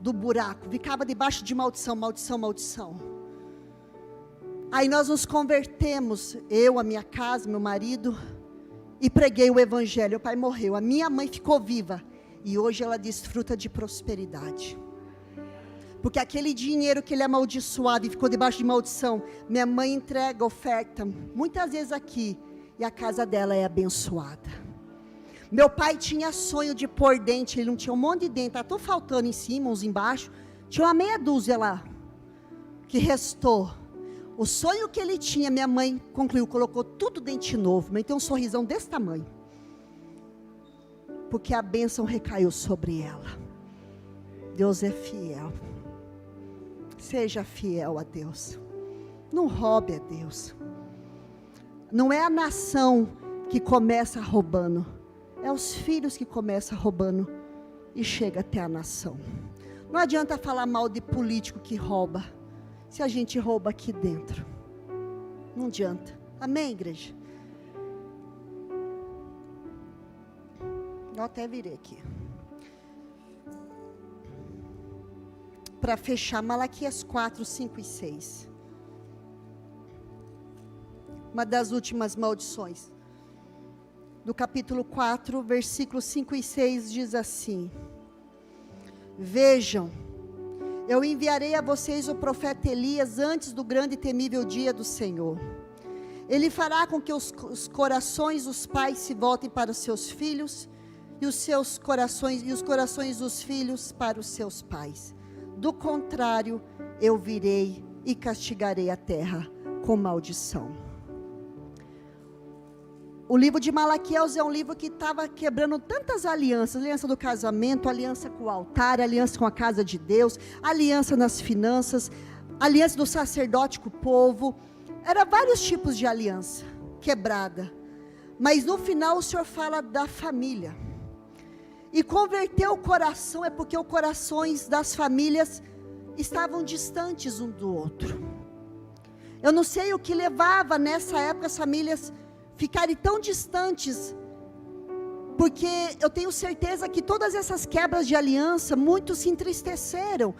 do buraco. Ficava debaixo de maldição, maldição, maldição. Aí nós nos convertemos, eu, a minha casa, meu marido, e preguei o evangelho. O pai morreu, a minha mãe ficou viva. E hoje ela desfruta de prosperidade. Porque aquele dinheiro que ele amaldiçoava e ficou debaixo de maldição, minha mãe entrega oferta, muitas vezes aqui, e a casa dela é abençoada. Meu pai tinha sonho de pôr dente, ele não tinha um monte de dente, estava tão faltando em cima, uns embaixo, tinha uma meia dúzia lá, que restou. O sonho que ele tinha, minha mãe concluiu, colocou tudo dente novo, mas tem um sorrisão desse tamanho. Porque a bênção recaiu sobre ela. Deus é fiel. Seja fiel a Deus. Não roube a Deus. Não é a nação que começa roubando. É os filhos que começam roubando e chega até a nação. Não adianta falar mal de político que rouba, se a gente rouba aqui dentro. Não adianta. Amém, igreja? Eu até virei aqui. Para fechar, Malaquias 4, 5 e 6. Uma das últimas maldições. Do capítulo 4, versículos 5 e 6 diz assim: Vejam, eu enviarei a vocês o profeta Elias antes do grande e temível dia do Senhor. Ele fará com que os corações dos pais se voltem para os seus filhos, e os corações dos filhos para os seus pais. Do contrário, eu virei e castigarei a terra com maldição. O livro de Malaquias é um livro que estava quebrando tantas alianças, aliança do casamento, aliança com o altar, aliança com a casa de Deus, aliança nas finanças, aliança do sacerdote com o povo, era vários tipos de aliança quebrada, mas no final o Senhor fala da família, e converter o coração é porque os corações das famílias estavam distantes um do outro. Eu não sei o que levava nessa época as famílias ficarem tão distantes, porque eu tenho certeza que todas essas quebras de aliança, muitos se entristeceram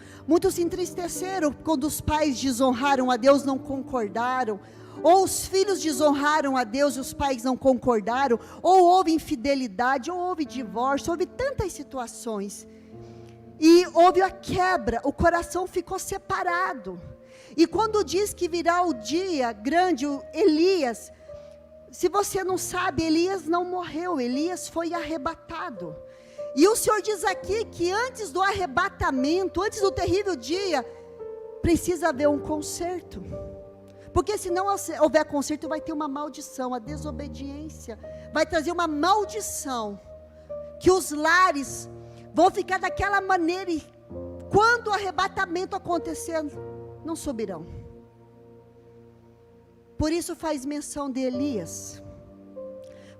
quando os pais desonraram a Deus, não concordaram, ou os filhos desonraram a Deus e os pais não concordaram, ou houve infidelidade, ou houve divórcio, houve tantas situações, e houve a quebra, o coração ficou separado. E quando diz que virá o dia grande, Elias, se você não sabe, Elias não morreu, Elias foi arrebatado. E o Senhor diz aqui que antes do arrebatamento, antes do terrível dia, precisa haver um conserto. Porque se não houver conserto, vai ter uma maldição, a desobediência vai trazer uma maldição, que os lares vão ficar daquela maneira, e quando o arrebatamento acontecer, não subirão. Por isso faz menção de Elias.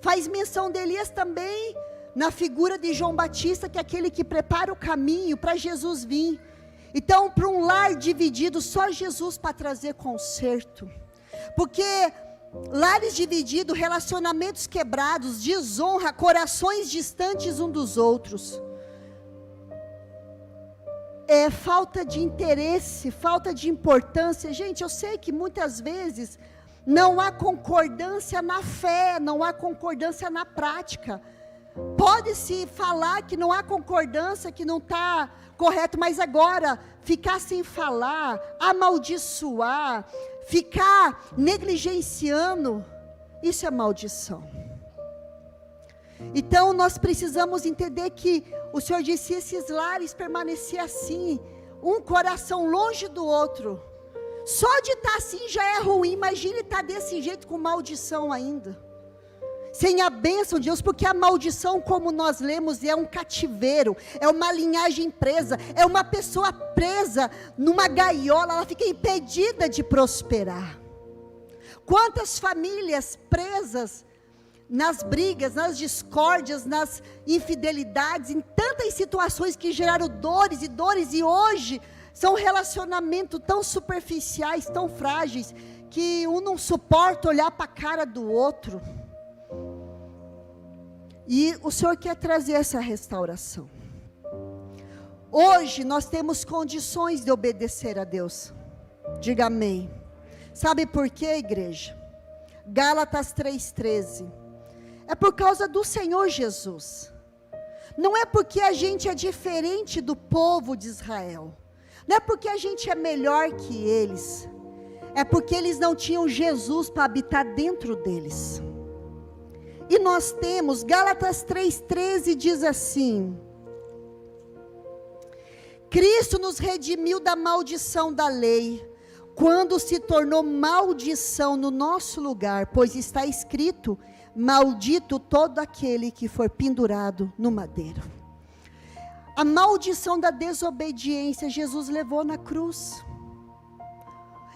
Faz menção de Elias também na figura de João Batista, que é aquele que prepara o caminho para Jesus vir. Então, para um lar dividido, só Jesus para trazer conserto. Porque lares divididos, relacionamentos quebrados, desonra, corações distantes um dos outros, é falta de interesse, falta de importância. Gente, eu sei que muitas vezes não há concordância na fé, não há concordância na prática. Pode-se falar que não há concordância, que não está correto, mas agora, ficar sem falar, amaldiçoar, ficar negligenciando, isso é maldição. Então nós precisamos entender que o Senhor disse, se esses lares permanecer assim, um coração longe do outro, só de estar assim já é ruim, imagine estar desse jeito com maldição ainda, sem a bênção de Deus, porque a maldição, como nós lemos, é um cativeiro, é uma linhagem presa, é uma pessoa presa numa gaiola, ela fica impedida de prosperar. Quantas famílias presas nas brigas, nas discórdias, nas infidelidades, em tantas situações que geraram dores, e hoje são relacionamentos tão superficiais, tão frágeis, que um não suporta olhar para a cara do outro. E o Senhor quer trazer essa restauração. Hoje nós temos condições de obedecer a Deus. Diga amém. Sabe por quê, igreja? Gálatas 3,13. É por causa do Senhor Jesus. Não é porque a gente é diferente do povo de Israel. Não é porque a gente é melhor que eles. É porque eles não tinham Jesus para habitar dentro deles. E nós temos, Gálatas 3,13 diz assim: Cristo nos redimiu da maldição da lei, quando se tornou maldição no nosso lugar, pois está escrito: maldito todo aquele que for pendurado no madeiro. A maldição da desobediência Jesus levou na cruz.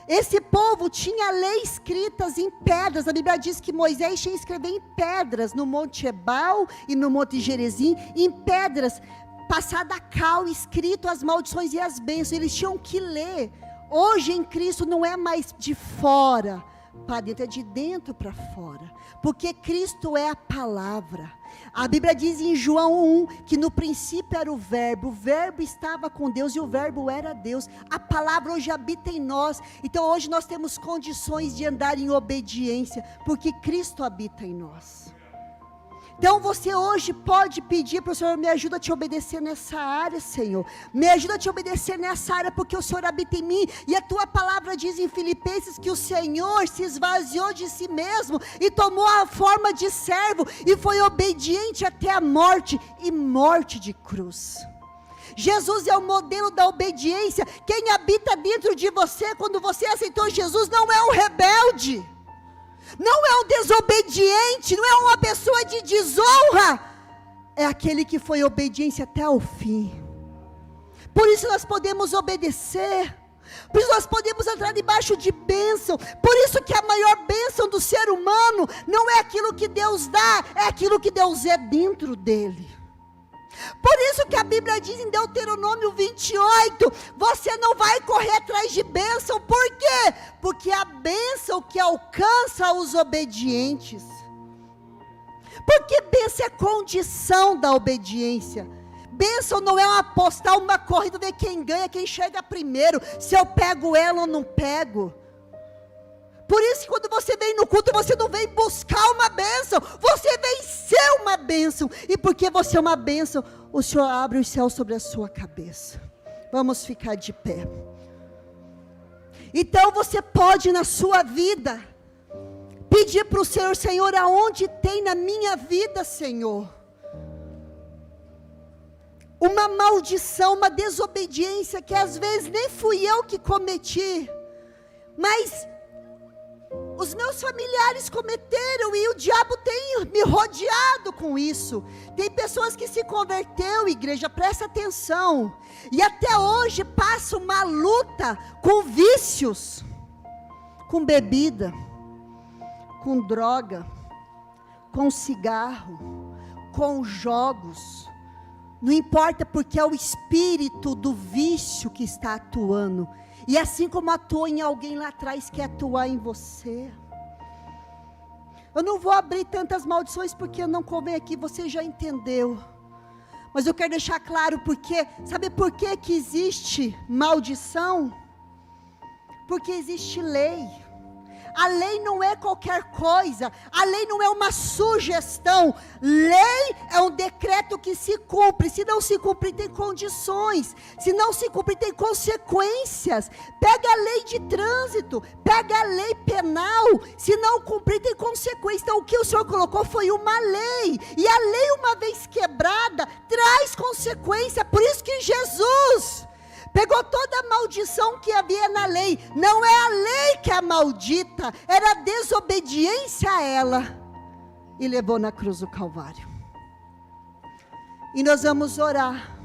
Esse povo tinha lei escritas em pedras. A Bíblia diz que Moisés tinha que escrever em pedras, no Monte Ebal e no Monte Gerizim, em pedras, passada a cal, escrito as maldições e as bênçãos. Eles tinham que ler. Hoje em Cristo não é mais de fora para dentro, é de dentro para fora, porque Cristo é a palavra. A Bíblia diz em João 1, que no princípio era o verbo estava com Deus e o verbo era Deus. A palavra hoje habita em nós, então hoje nós temos condições de andar em obediência, porque Cristo habita em nós. Então você hoje pode pedir para o Senhor: me ajuda a te obedecer nessa área, Senhor. Me ajuda a te obedecer nessa área, porque o Senhor habita em mim. E a tua palavra diz em Filipenses que o Senhor se esvaziou de si mesmo e tomou a forma de servo e foi obediente até a morte, e morte de cruz. Jesus é o modelo da obediência. Quem habita dentro de você quando você aceitou Jesus não é um rebelde, não é um desobediente, não é uma pessoa de desonra, é aquele que foi obediente até o fim. Por isso nós podemos obedecer, por isso nós podemos entrar debaixo de bênção. Por isso que a maior bênção do ser humano não é aquilo que Deus dá, é aquilo que Deus é dentro dele. Por isso que a Bíblia diz em Deuteronômio 28, você não vai correr atrás de bênção. Por quê? Porque a bênção que alcança os obedientes. Porque bênção é condição da obediência. Bênção não é apostar uma corrida, ver quem ganha, quem chega primeiro, se eu pego ela ou não pego. Por isso que quando você vem no culto, você não vem buscar uma bênção, você vem ser uma bênção. E porque você é uma bênção, o Senhor abre os céus sobre a sua cabeça. Vamos ficar de pé. Então você pode na sua vida pedir para o Senhor: Senhor, aonde tem na minha vida, Senhor, uma maldição, uma desobediência, que às vezes nem fui eu que cometi, mas os meus familiares cometeram, e o diabo tem me rodeado com isso. Tem pessoas que se converteu, igreja, presta atenção, e até hoje passa uma luta com vícios, com bebida, com droga, com cigarro, com jogos. Não importa, porque é o espírito do vício que está atuando. E assim como atuou em alguém lá atrás, quer atuar em você. Eu não vou abrir tantas maldições, porque não convém aqui, você já entendeu. Mas eu quero deixar claro, porque, sabe por que existe maldição? Porque existe lei. A lei não é qualquer coisa, a lei não é uma sugestão, lei é um decreto que se cumpre. Se não se cumprir, tem condições, se não se cumprir, tem consequências. Pega a lei de trânsito, pega a lei penal, se não cumprir, tem consequência. Então o que o Senhor colocou foi uma lei, e a lei, uma vez quebrada, traz consequência. Por isso que Jesus pegou toda a maldição que havia na lei. Não é a lei que é maldita, era a desobediência a ela, e levou na cruz do Calvário. E nós vamos orar.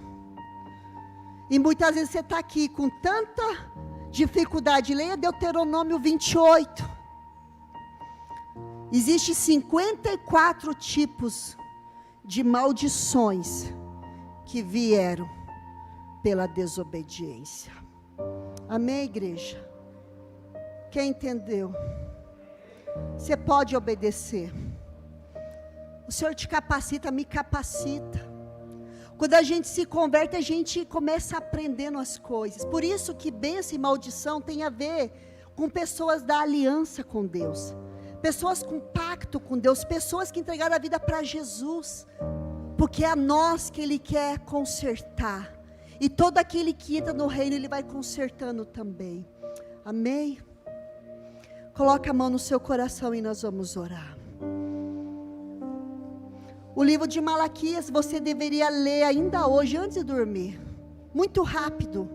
E muitas vezes você está aqui com tanta dificuldade. Leia Deuteronômio 28. Existem 54 tipos de maldições que vieram pela desobediência. Amém, igreja? Quem entendeu? Você pode obedecer. O Senhor te capacita, me capacita. Quando a gente se converte, a gente começa aprendendo as coisas. Por isso que bênção e maldição tem a ver com pessoas da aliança com Deus, pessoas com pacto com Deus, pessoas que entregaram a vida para Jesus. porque é a nós que Ele quer consertar, e todo aquele que entra no reino, Ele vai consertando também. Amém? Coloca a mão no seu coração e nós vamos orar. O livro de Malaquias você deveria ler ainda hoje, antes de dormir. Muito rápido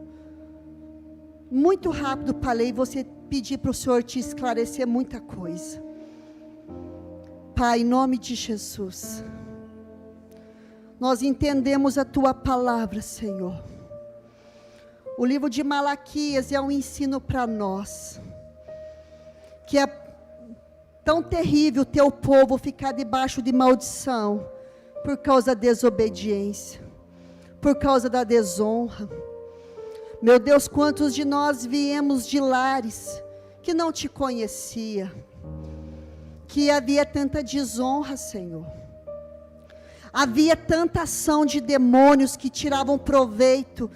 para ler, e você pedir para o Senhor te esclarecer muita coisa. Pai, em nome de Jesus, nós entendemos a Tua palavra, Senhor. O livro de Malaquias é um ensino para nós, que é tão terrível o Teu povo ficar debaixo de maldição, por causa da desobediência, por causa da desonra. Meu Deus, quantos de nós viemos de lares que não Te conhecia, que havia tanta desonra, Senhor. Havia tanta ação de demônios que tiravam proveito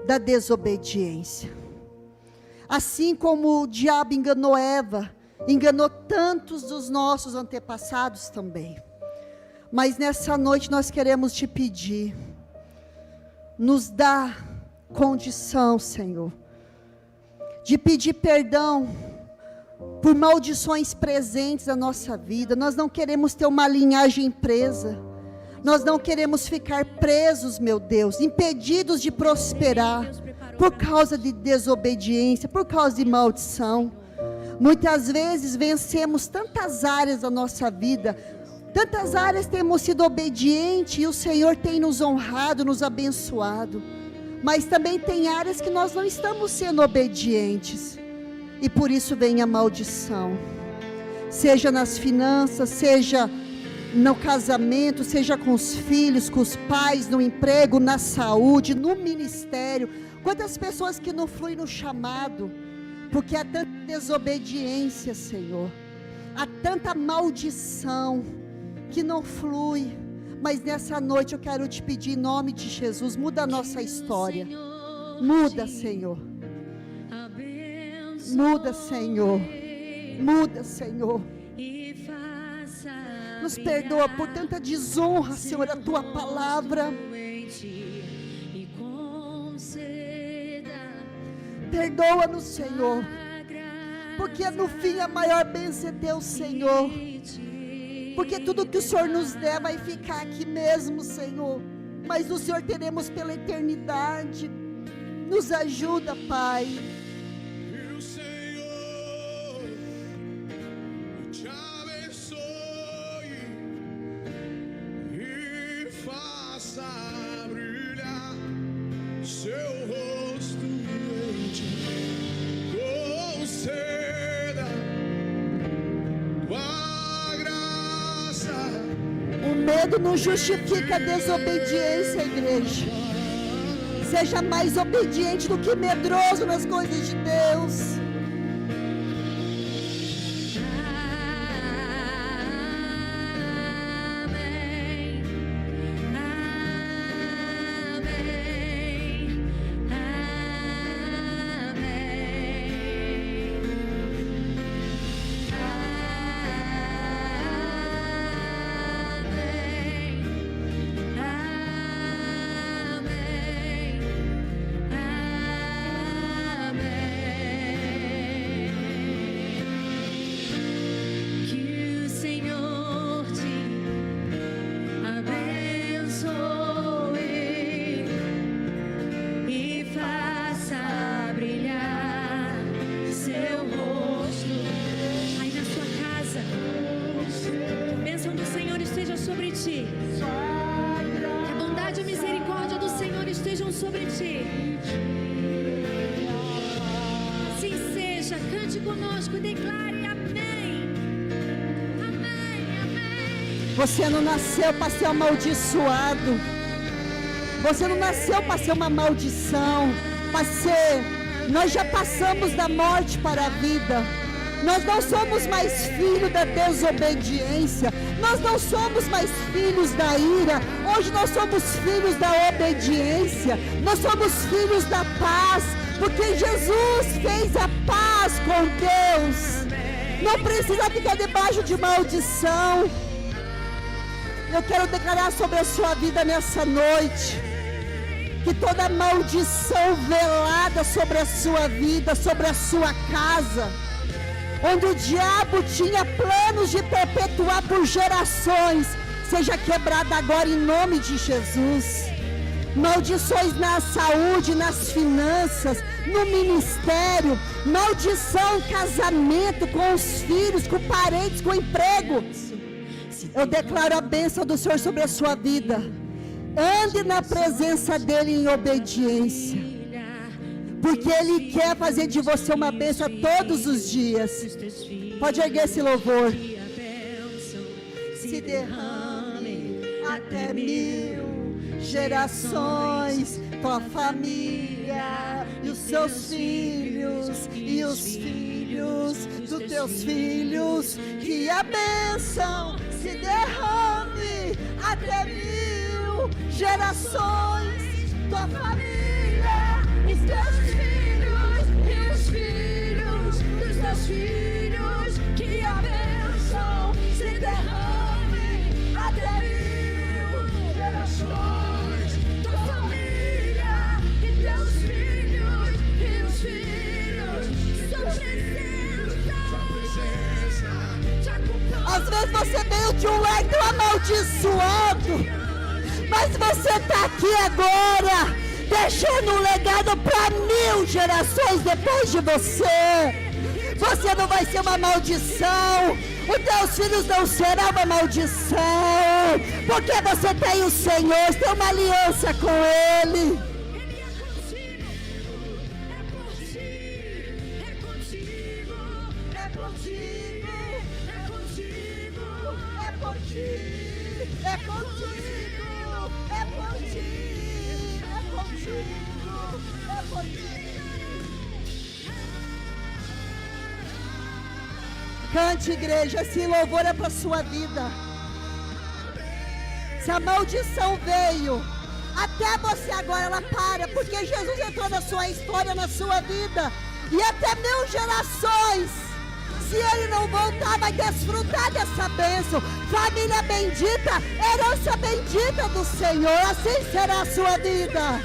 da desobediência. Assim como o diabo enganou Eva, enganou tantos dos nossos antepassados também. Mas nessa noite nós queremos Te pedir, nos dá condição, Senhor, de pedir perdão por maldições presentes na nossa vida. Nós não queremos ter uma linhagem presa, nós não queremos ficar presos, meu Deus, impedidos de prosperar, por causa de desobediência, por causa de maldição. Muitas vezes vencemos tantas áreas da nossa vida, tantas áreas temos sido obedientes, e o Senhor tem nos honrado, nos abençoado, mas também tem áreas que nós não estamos sendo obedientes, e por isso vem a maldição, seja nas finanças, seja no casamento, seja com os filhos, com os pais, no emprego, na saúde, no ministério. Quantas pessoas que não fluem no chamado, porque há tanta desobediência, Senhor, há tanta maldição que não flui. Mas nessa noite eu quero Te pedir, em nome de Jesus, muda a nossa história, muda, Senhor, muda, Senhor, muda, Senhor. Nos perdoa por tanta desonra, Senhor, a Tua palavra. Perdoa-nos, Senhor, porque no fim a maior bênção é Teu, Senhor, porque tudo que o Senhor nos der vai ficar aqui mesmo, Senhor, mas o Senhor teremos pela eternidade. Nos ajuda, Pai. Medo não justifica a desobediência, igreja. Seja mais obediente do que medroso nas coisas de Deus. Sobre ti. Assim seja, cante conosco, declare amém. Amém, amém. Você não nasceu para ser amaldiçoado. Você não nasceu para ser uma maldição, para ser. Nós já passamos da morte para a vida. Nós não somos mais filhos da desobediência. Nós não somos mais filhos da ira. Hoje nós somos filhos da obediência. Nós somos filhos da paz, porque Jesus fez a paz com Deus. Não precisa ficar debaixo de maldição. Eu quero declarar sobre a sua vida nessa noite, que toda maldição velada sobre a sua vida, sobre a sua casa, onde o diabo tinha planos de perpetuar por gerações, seja quebrada agora em nome de Jesus. Maldições na saúde, nas finanças, no ministério, maldição em casamento, com os filhos, com parentes, com emprego. Eu declaro a bênção do Senhor sobre a sua vida. Ande na presença dEle em obediência, porque Ele quer fazer de você uma bênção todos os dias. Pode erguer esse louvor. Se derrame até 1000 gerações, tua família e os seus filhos e os filhos dos teus filhos, que a bênção se derrame até 1000 gerações, tua família, os teus filhos e os filhos dos teus filhos, que a bênção se derrame até 1000 gerações, tua família e teus filhos e os filhos, sua presença. Às vezes você veio de um legado amaldiçoado, mas você está aqui agora, deixando um legado para 1000 gerações depois de você. Você não vai ser uma maldição, os teus filhos não serão uma maldição, porque você tem o Senhor, tem uma aliança com Ele. É contigo. Cante, igreja, esse louvor é para a sua vida. Se a maldição veio até você agora, ela para, porque Jesus entrou na sua história, na sua vida, e até 1000 gerações, se Ele não voltar, vai desfrutar dessa bênção. Família bendita, herança bendita do Senhor, assim será a sua vida.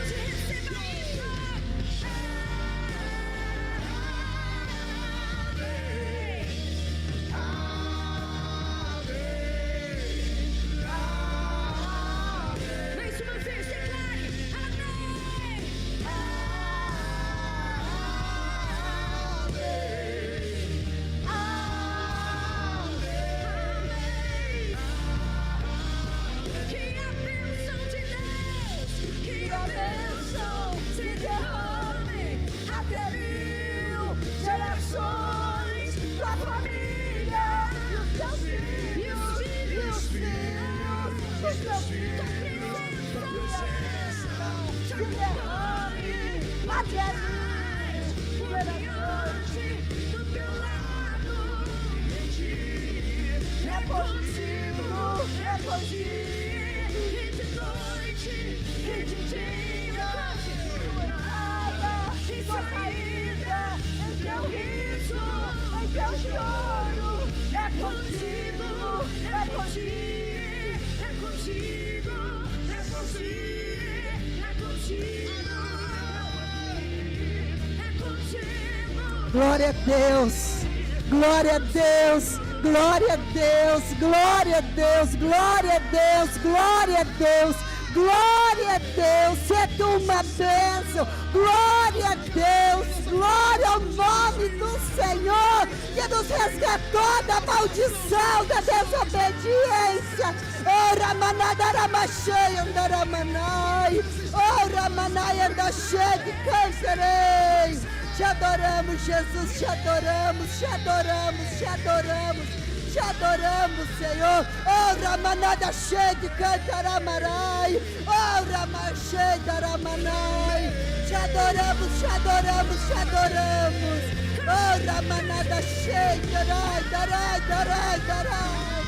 Glória a Deus, glória a Deus, glória a Deus, glória a Deus, glória a Deus, glória a Deus, glória a Deus, é uma bênção, glória a Deus, glória ao nome do Senhor, que nos resgatou da maldição, da desobediência. Ora manada ramachei andaramanai, ora manai andachei de cancerei. Te adoramos, Jesus, te adoramos, te adoramos, te adoramos, te adoramos, Senhor. Oh, Ramanada cheia de cantaramarai, oh, Ramachei daramanai. Te adoramos, te adoramos, te adoramos. Oh, Ramanada cheia, darai, darai, darai, darai.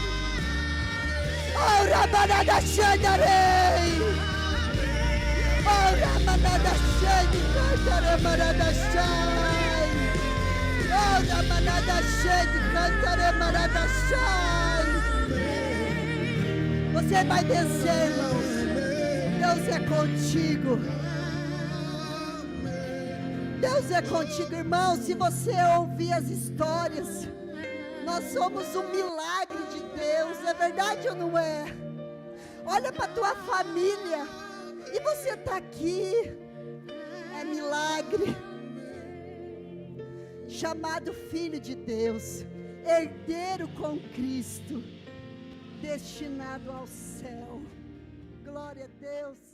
Oh, Ramanada cheia, darei. Oh, Ramanada cheia de cantaramarai. Oh, Ramanada cheia de cantaramarai. Você vai vencer, irmãos. Deus é contigo. Deus é contigo, irmão. Se você ouvir as histórias, nós somos um milagre de Deus. É verdade ou não é? Olha para a tua família. E você está aqui. É milagre. Chamado filho de Deus, herdeiro com Cristo, destinado ao céu. Glória a Deus.